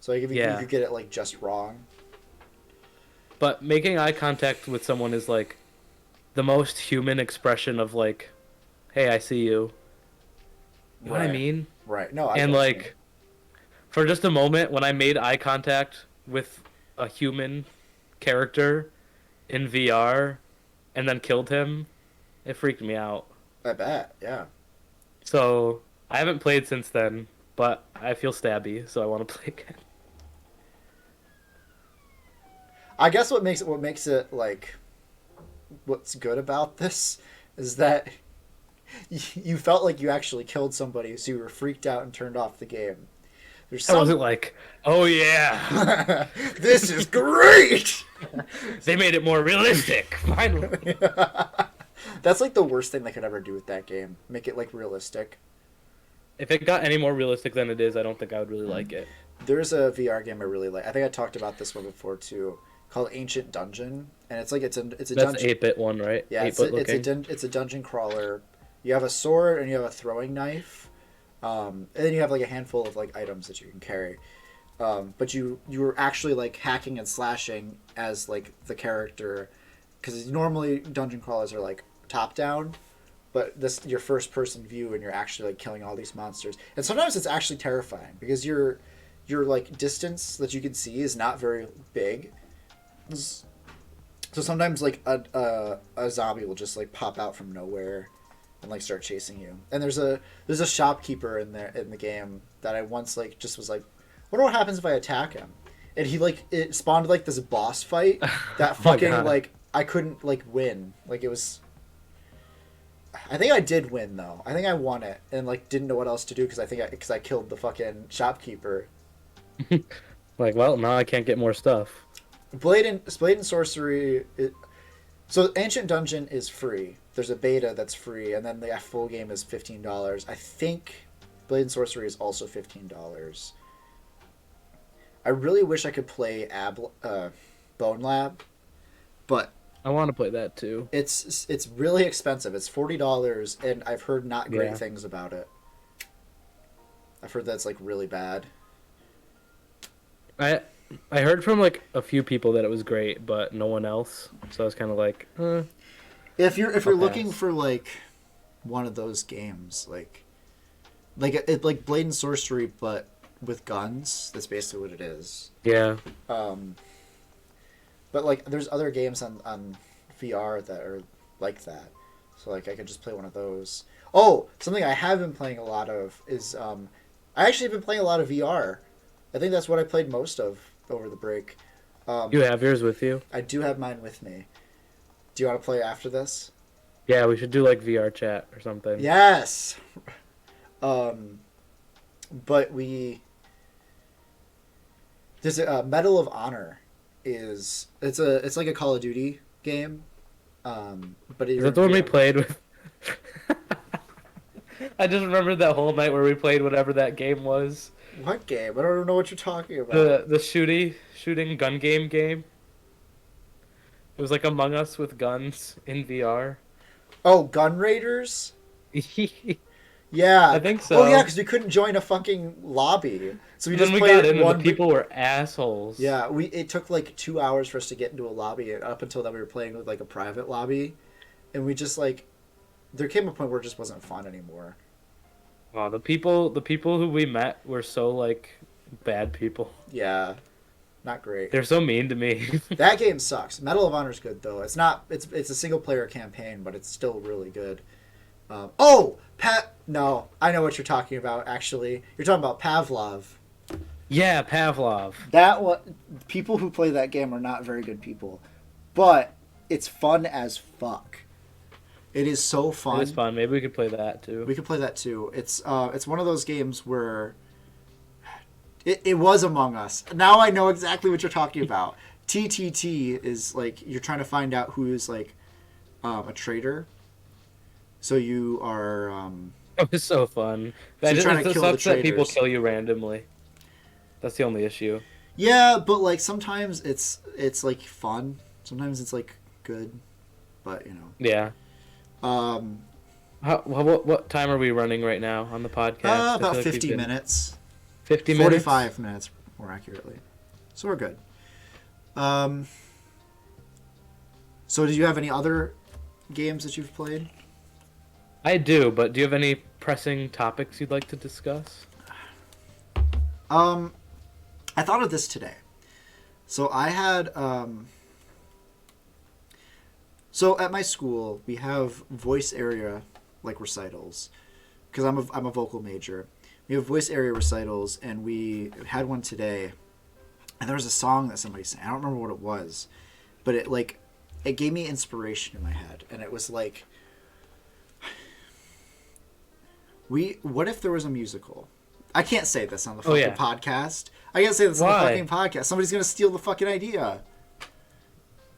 A: So like if you could get it like just wrong.
B: But making eye contact with someone is like the most human expression of like, hey, I see you. You know what I mean?
A: Right. No,
B: and like for just a moment when I made eye contact with a human character in VR and then killed him, it freaked me out.
A: I bet, yeah.
B: So I haven't played since then, but I feel stabby, so I want to play again.
A: I guess what makes it like what's good about this is that you felt like you actually killed somebody, so you were freaked out and turned off the game.
B: I wasn't like, oh yeah,
A: this is great.
B: They made it more realistic, finally.
A: That's like the worst thing they could ever do with that game. Make it like realistic.
B: If it got any more realistic than it is, I don't think I would really like it.
A: There's a VR game I really like. I think I talked about this one before too, called Ancient Dungeon, and it's a
B: That's
A: dungeon.
B: 8-bit one, right?
A: Yeah, it's a dungeon crawler. You have a sword and you have a throwing knife, and then you have like a handful of like items that you can carry. But you were actually like hacking and slashing as like the character, because normally dungeon crawlers are like top down, but this your first person view and you're actually like killing all these monsters. And sometimes it's actually terrifying because your like distance that you can see is not very big. So sometimes like a zombie will just like pop out from nowhere and like start chasing you. And there's a shopkeeper in the game that I once like just was like, wonder what happens if I attack him. And he like it spawned like this boss fight that fucking like I couldn't like win. Like it was. I think I did win though. I think I won it and like didn't know what else to do because I killed the fucking shopkeeper.
B: Like, well, now I can't get more stuff.
A: Blade and Sorcery. So Ancient Dungeon is free. There's a beta that's free, and then the full game is $15. I think Blade and Sorcery is also $15. I really wish I could play Bone Lab, but
B: I want to play that too.
A: It's really expensive. It's $40, and I've heard not great things about it. I've heard that's like really bad.
B: I heard from like a few people that it was great, but no one else. So I was kind of like,
A: If you're looking for like one of those games, like Blade and Sorcery, but with guns, that's basically what it is.
B: Yeah.
A: But like, there's other games on VR that are like that, so like I could just play one of those. Oh, something I have been playing a lot of is I actually have been playing a lot of VR. I think that's what I played most of over the break.
B: You have yours with you?
A: I do have mine with me. Do you want to play after this?
B: Yeah, we should do like VR chat or something.
A: Yes. But there's a Medal of Honor it's like a Call of Duty game. But
B: Is that the one we played with? I just remembered that whole night where we played whatever that game was.
A: What game? I don't know what you're talking about.
B: The shooting gun game. It was like Among Us with guns in VR.
A: Oh, Gun Raiders?
B: I
A: Yeah.
B: think so.
A: Oh yeah, because we couldn't join a fucking lobby, so we
B: then
A: just
B: we
A: played
B: got in and
A: one.
B: the people were assholes.
A: Yeah, it took like 2 hours for us to get into a lobby. And up until that, we were playing with like a private lobby, and we just like there came a point where it just wasn't fun anymore.
B: Wow, the people who we met were so like bad people.
A: Yeah, not great.
B: They're so mean to me.
A: That game sucks. Medal of Honor is good though. It's not. It's a single player campaign, but it's still really good. Pat. No, I know what you're talking about. Actually, you're talking about Pavlov.
B: Yeah, Pavlov.
A: That one. People who play that game are not very good people, but it's fun as fuck. It is so fun.
B: It's fun. Maybe we could play that too.
A: We could play that too. It's one of those games where it was Among Us. Now I know exactly what you're talking about. TTT is like you're trying to find out who is like a traitor. So you are.
B: It was so fun.
A: So you're trying to
B: It
A: kill the
B: sucks that people
A: traitors.
B: kill you randomly. That's the only issue.
A: Yeah, but like sometimes it's like fun. Sometimes it's like good, but you know.
B: Yeah. What time are we running right now on the podcast? I
A: About
B: feel like
A: 50 minutes.
B: 50 minutes.
A: 45 minutes, more accurately. So we're good. So do you have any other games that you've played?
B: I do, but do you have any pressing topics you'd like to discuss?
A: I thought of this today. So I had so at my school we have voice area like recitals because I'm a vocal major. We have voice area recitals and we had one today. And there was a song that somebody sang. I don't remember what it was, but it gave me inspiration in my head, and it was like what if there was a musical? I can't say this on the fucking podcast. I can't say this on the fucking podcast. Somebody's gonna steal the fucking idea.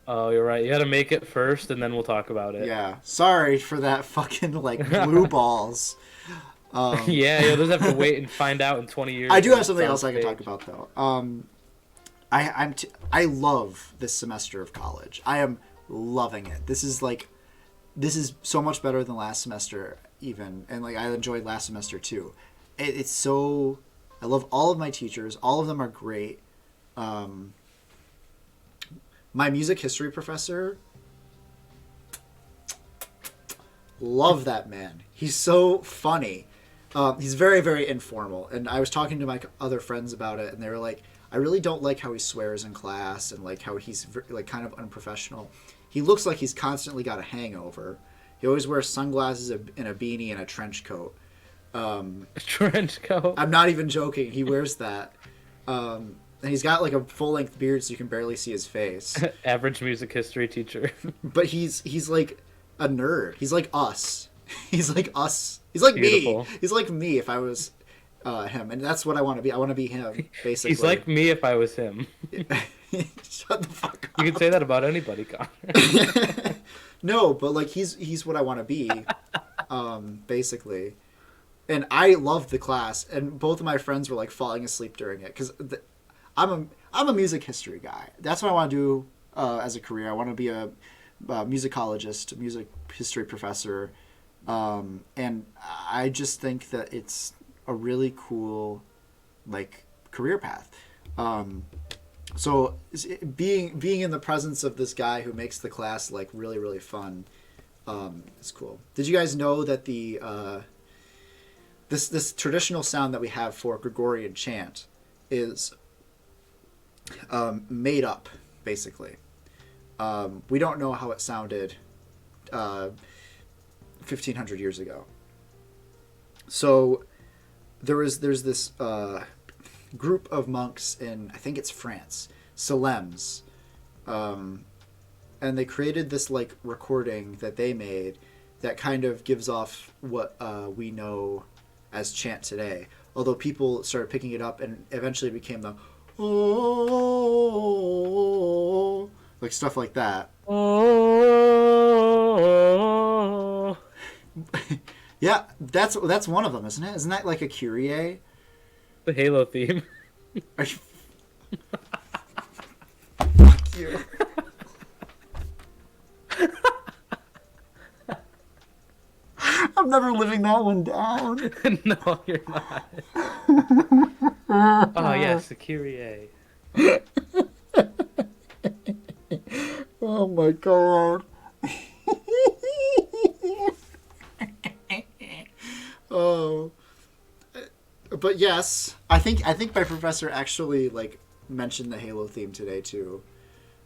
B: Oh, you're right. You gotta make it first, and then we'll talk about it.
A: Yeah. Sorry for that fucking like blue balls.
B: Yeah, you'll just have to wait and find out in 20 years.
A: I do have something else I can talk about though. I love this semester of college. I am loving it. This is so much better than last semester even, and like I enjoyed last semester too. It's so I love all of my teachers. All of them are great. My music history professor, love that man. He's so funny. He's very, very informal. And I was talking to my other friends about it, and they were like, I really don't like how he swears in class and like how he's like kind of unprofessional. He looks like he's constantly got a hangover. He always wears sunglasses and a beanie and a trench coat.
B: A trench coat?
A: I'm not even joking. He wears that. And he's got like a full-length beard so you can barely see his face.
B: Average music history teacher.
A: But he's like a nerd. He's like us. He's like us. He's like
B: Beautiful.
A: me. He's like me if I was him. And that's what I want to be. I want to be him, basically.
B: He's like me if I was him.
A: Shut the fuck up.
B: You can say that about anybody, Connor.
A: No, but like he's what I want to be, basically. And I loved the class, and both of my friends were like falling asleep during it because I'm a music history guy. That's what I want to do as a career. I want to be a musicologist, a music history professor, and I just think that it's a really cool like career path. So being in the presence of this guy who makes the class like really, really fun is cool. Did you guys know that the this traditional sound that we have for Gregorian chant is made up, basically? We don't know how it sounded 1,500 years ago. So there's this group of monks in, I think it's France, Salems, and they created this like recording that they made that kind of gives off what we know as chant today. Although people started picking it up, and eventually it became the oh, like stuff like that.
B: Oh.
A: Yeah, that's one of them, isn't it? Isn't that like a Kyrie?
B: The Halo theme.
A: Are you... Fuck you. I'm never living that one down.
B: No, you're not. Oh yes, the Kyrie.
A: Oh my god. Oh. But yes, I think my professor actually like mentioned the Halo theme today too.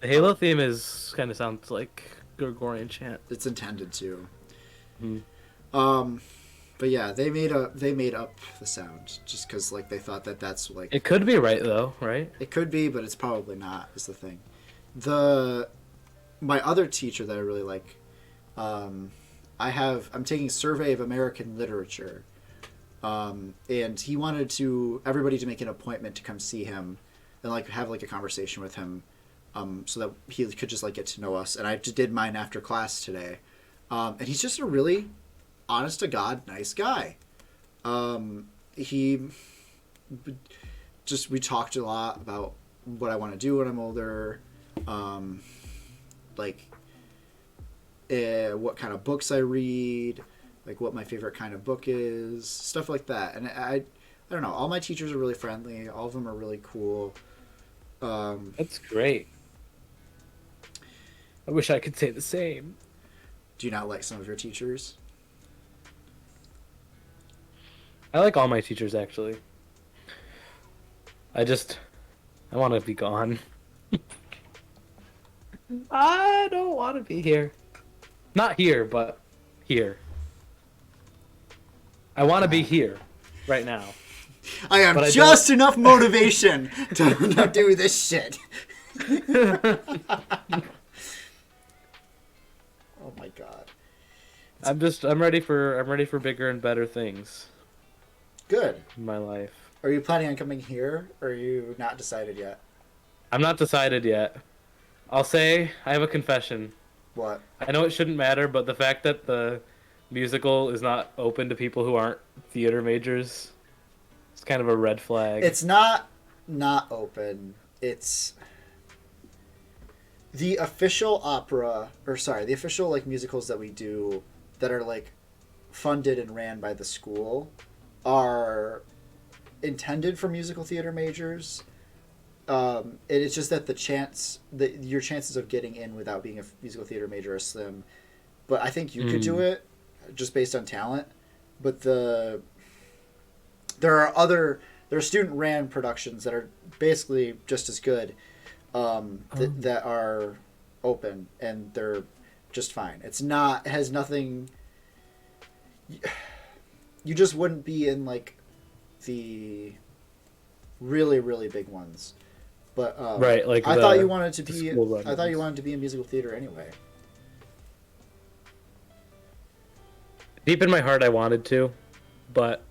B: The Halo theme is kind of sounds like Gregorian chant.
A: It's intended to.
B: Hmm.
A: But yeah, they made up the sound just because like they thought that that's like
B: It could be right though, right?
A: it could be, but it's probably not. Is the thing. My other teacher that I really like, I'm taking Survey of American Literature, and he wanted everybody to make an appointment to come see him, and like have like a conversation with him, so that he could just like get to know us. And I just did mine after class today, and he's just a really honest to God nice guy. We talked a lot about what I want to do when I'm older, what kind of books I read, like what my favorite kind of book is, stuff like that. And I don't know, all my teachers are really friendly, all of them are really cool.
B: That's great. I wish I could say the same.
A: Do you not like some of your teachers?
B: I like all my teachers actually. I want to be gone. I don't want to be here. Not here, but here. I want to be here right now.
A: I have just enough motivation to not do this shit. Oh my god.
B: I'm ready for bigger and better things
A: Good.
B: in my life.
A: Are you planning on coming here, or are you not decided yet?
B: I'm not decided yet. I'll say I have a confession.
A: What?
B: I know it shouldn't matter, but the fact that the musical is not open to people who aren't theater majors, it's kind of a red flag.
A: It's not open. It's the official the official like musicals that we do that are like funded and ran by the school are intended for musical theater majors. It's just that your chances of getting in without being a musical theater major are slim. But I think you could do it just based on talent. But there are student ran productions that are basically just as good, that are open, and they're just fine. It has nothing. You just wouldn't be in like the really, really big ones. But
B: right, like
A: I thought you wanted to be.
B: I
A: thought you wanted to be in musical theater anyway.
B: Deep in my heart, I wanted to, but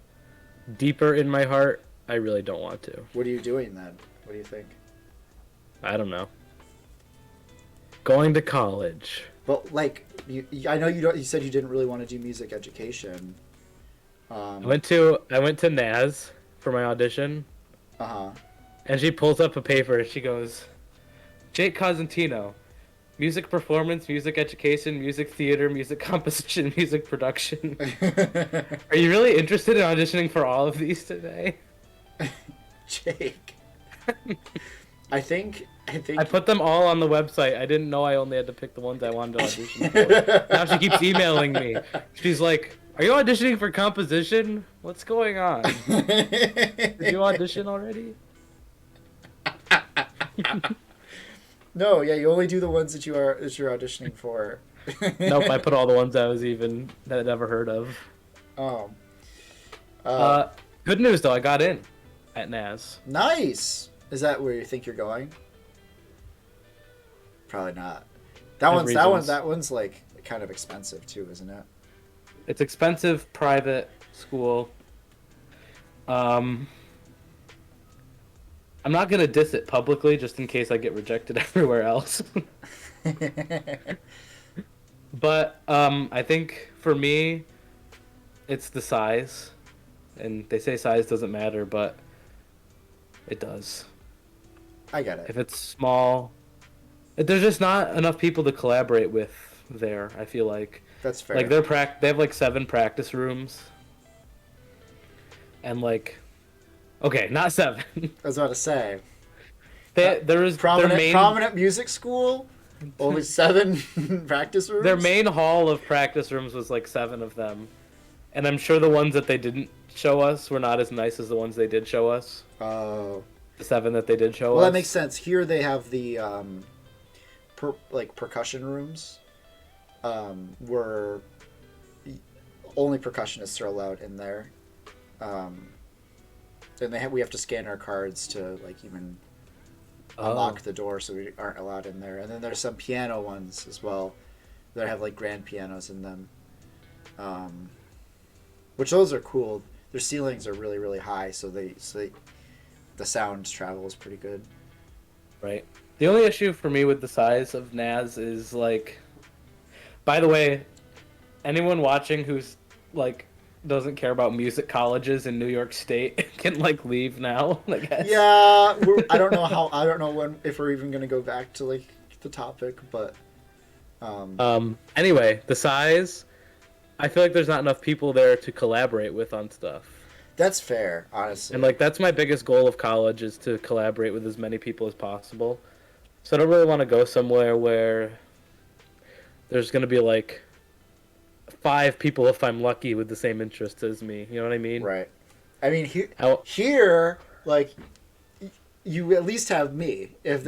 B: deeper in my heart, I really don't want to.
A: What are you doing then? What do you think?
B: I don't know. Going to college.
A: But like, I know you don't. You said you didn't really want to do music education.
B: I went to NAS for my audition. And she pulls up a paper and she goes, Jake Cosentino, music performance, music education, music theater, music composition, music production. Are you really interested in auditioning for all of these today?
A: Jake. I think
B: I put them all on the website. I didn't know I only had to pick the ones I wanted to audition for. Now she keeps emailing me. She's like, are you auditioning for composition? What's going on? Did you audition already?
A: No, yeah, you only do the ones that you're auditioning for.
B: Nope, I put all the ones that I'd never heard of.
A: Oh.
B: Good news though, I got in. at NAS.
A: Nice. Is that where you think you're going? Probably not. That one's like kind of expensive too, isn't it?
B: It's expensive, private school. I'm not gonna diss it publicly just in case I get rejected everywhere else. But I think for me, it's the size, and they say size doesn't matter, but it does.
A: I get it.
B: If it's small, there's just not enough people to collaborate with there. I feel like
A: That's fair.
B: like they have like 7 practice rooms, and like, okay, not 7.
A: I was about to say.
B: There is
A: Prominent music school. Only 7 practice rooms.
B: Their main hall of practice rooms was like 7 of them, and I'm sure the ones that they didn't show us were not as nice as the ones they did show us.
A: Oh.
B: The 7 that they did show us.
A: Well, that makes sense. Here they have the percussion rooms, where only percussionists are allowed in there. And we have to scan our cards to like even unlock the door, so we aren't allowed in there. And then there's some piano ones as well that have like grand pianos in them, which those are cool. Their ceilings are really really high, so the sound travel is pretty good.
B: Right. The only issue for me with the size of NAS is like, by the way, anyone watching who's like doesn't care about music colleges in New York State can like leave now, I guess.
A: Yeah, I don't know if we're even gonna go back to like the topic, but
B: anyway, the size, I feel like there's not enough people there to collaborate with on stuff.
A: that's fair, honestly.
B: And like that's my biggest goal of college is to collaborate with as many people as possible. So I don't really want to go somewhere where there's gonna be like 5 people if I'm lucky with the same interests as me. You know what I mean?
A: Right. I mean, here, like, you at least have me. If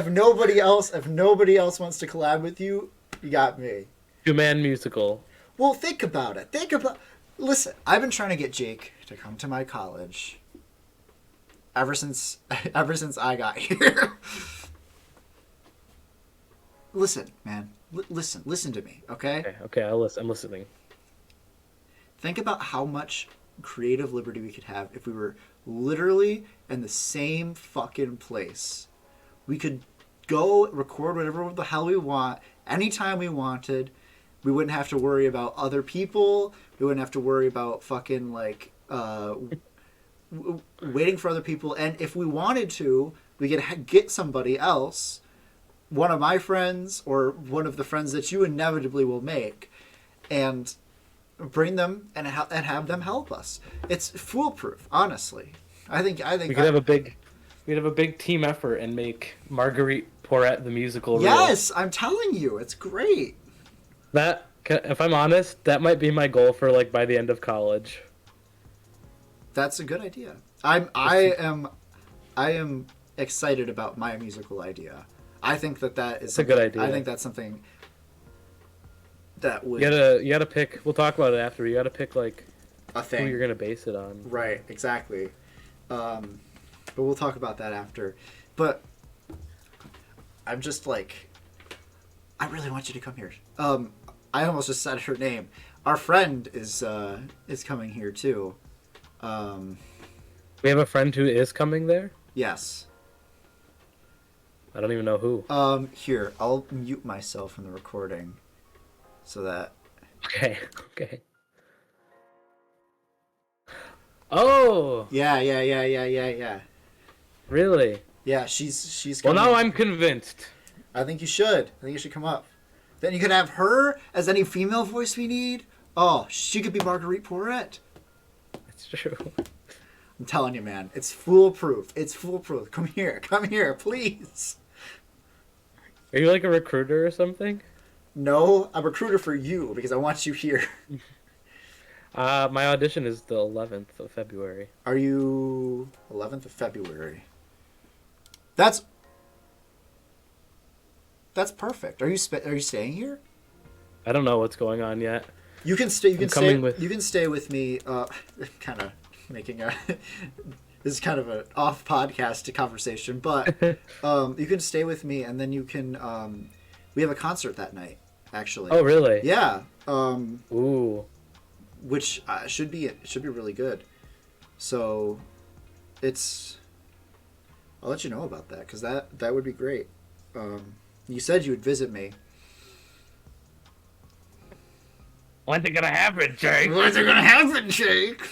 A: nobody else wants to collab with you, you got me.
B: 2-man musical.
A: Well, think about it. Listen, I've been trying to get Jake to come to my college ever since I got here. Listen, man. Listen to me, okay?
B: Okay, I'm listening.
A: Think about how much creative liberty we could have if we were literally in the same fucking place. We could go record whatever the hell we want anytime we wanted. We wouldn't have to worry about other people. We wouldn't have to worry about fucking like waiting for other people. And if we wanted to, we could get somebody else, one of my friends or one of the friends that you inevitably will make, and bring them and have them help us. It's foolproof, honestly. I think
B: we could have a big team effort and make Marguerite Porret the musical.
A: Yes, I'm telling you, it's great.
B: That, if I'm honest, that might be my goal for like by the end of college.
A: That's a good idea. I am excited about my musical idea. I think that is
B: a good idea.
A: I think that's something that would.
B: You gotta pick. We'll talk about it after. You gotta pick like
A: a thing
B: who you're gonna base it on.
A: Right. Exactly. But we'll talk about that after. But I'm just like, I really want you to come here. I almost just said her name. Our friend is coming here too.
B: We have a friend who is coming there?
A: Yes.
B: I don't even know who.
A: Here, I'll mute myself from the recording so that...
B: Okay. Oh!
A: Yeah.
B: Really?
A: Yeah, she's
B: Well,
A: coming.
B: now I'm convinced.
A: I think you should. I think you should come up. Then you could have her as any female voice we need. Oh, she could be Marguerite Porret.
B: That's true.
A: I'm telling you, man. It's foolproof. Come here, please.
B: Are you like a recruiter or something?
A: No, I'm a recruiter for you because I want you here.
B: My audition is the 11th of February.
A: Are you 11th of February? That's perfect. Are you staying here?
B: I don't know what's going on yet.
A: You can stay. You can
B: coming
A: stay with me. Kind of making a This is kind of an off podcast conversation, but you can stay with me, and then you can. We have a concert that night, actually.
B: Oh, really?
A: Yeah.
B: Ooh.
A: Which should be really good. So, I'll let you know about that because that would be great. You said you would visit me.
B: When's it gonna happen, Jake?
A: When's it gonna happen, Jake?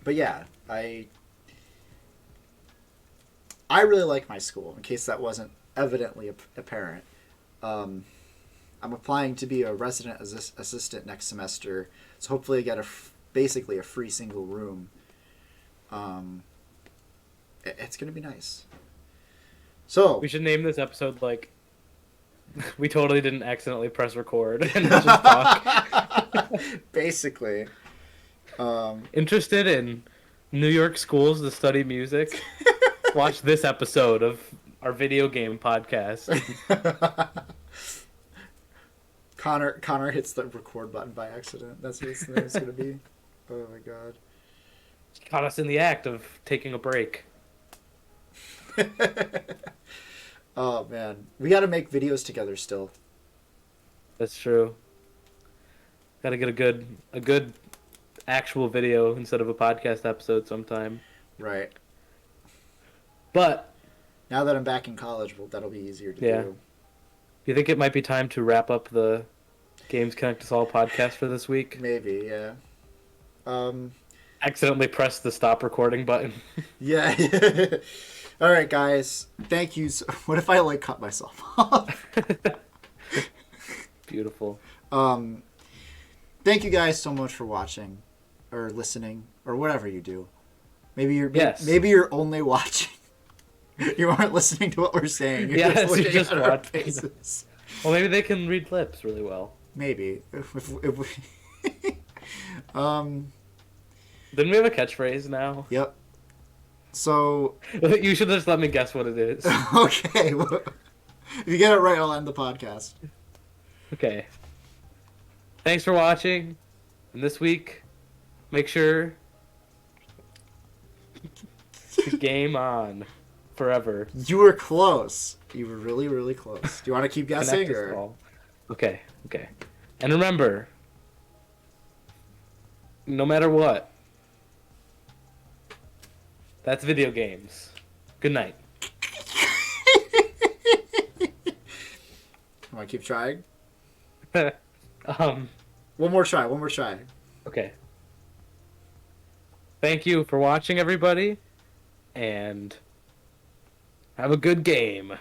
A: But yeah, I really like my school. In case that wasn't evidently apparent, I'm applying to be a resident assistant next semester. So hopefully, I get basically a free single room. It's gonna be nice. So
B: We should name this episode like we totally didn't accidentally press record and just talk.
A: basically,
B: Interested in New York schools to study music? Watch this episode of our video game podcast.
A: Connor hits the record button by accident. That's what his name is gonna be. Oh my god.
B: Caught us in the act of taking a break.
A: Oh man, we got to make videos together still.
B: That's true. Got to get a good actual video instead of a podcast episode sometime.
A: Right.
B: But
A: now that I'm back in college, that'll be easier to
B: Yeah.
A: do.
B: you think it might be time to wrap up the Games Connect Us All podcast for this week?
A: Maybe, yeah.
B: Accidentally pressed the stop recording button.
A: Yeah. All right, guys. Thank you. What if I cut myself off?
B: Beautiful.
A: Thank you guys so much for watching, or listening, or whatever you do. Maybe you're
B: Yes.
A: maybe you're only watching. You aren't listening to what we're saying. You're
B: Yes,
A: just looking
B: you're just
A: at our
B: watching.
A: faces.
B: Well, maybe they can read lips really well.
A: Maybe if we.
B: Didn't we have a catchphrase now?
A: Yep. So
B: You should just let me guess what it is.
A: okay, if you get it right, I'll end the podcast.
B: Okay. Thanks for watching. And this week, make sure to game on forever.
A: You were close. You were really, really close. Do you want to keep guessing?
B: Connect us
A: Or?
B: all. Okay. And remember, no matter what, that's video games. Good night.
A: Want to keep trying?
B: um.
A: One more try.
B: Okay. Thank you for watching, everybody, and have a good game.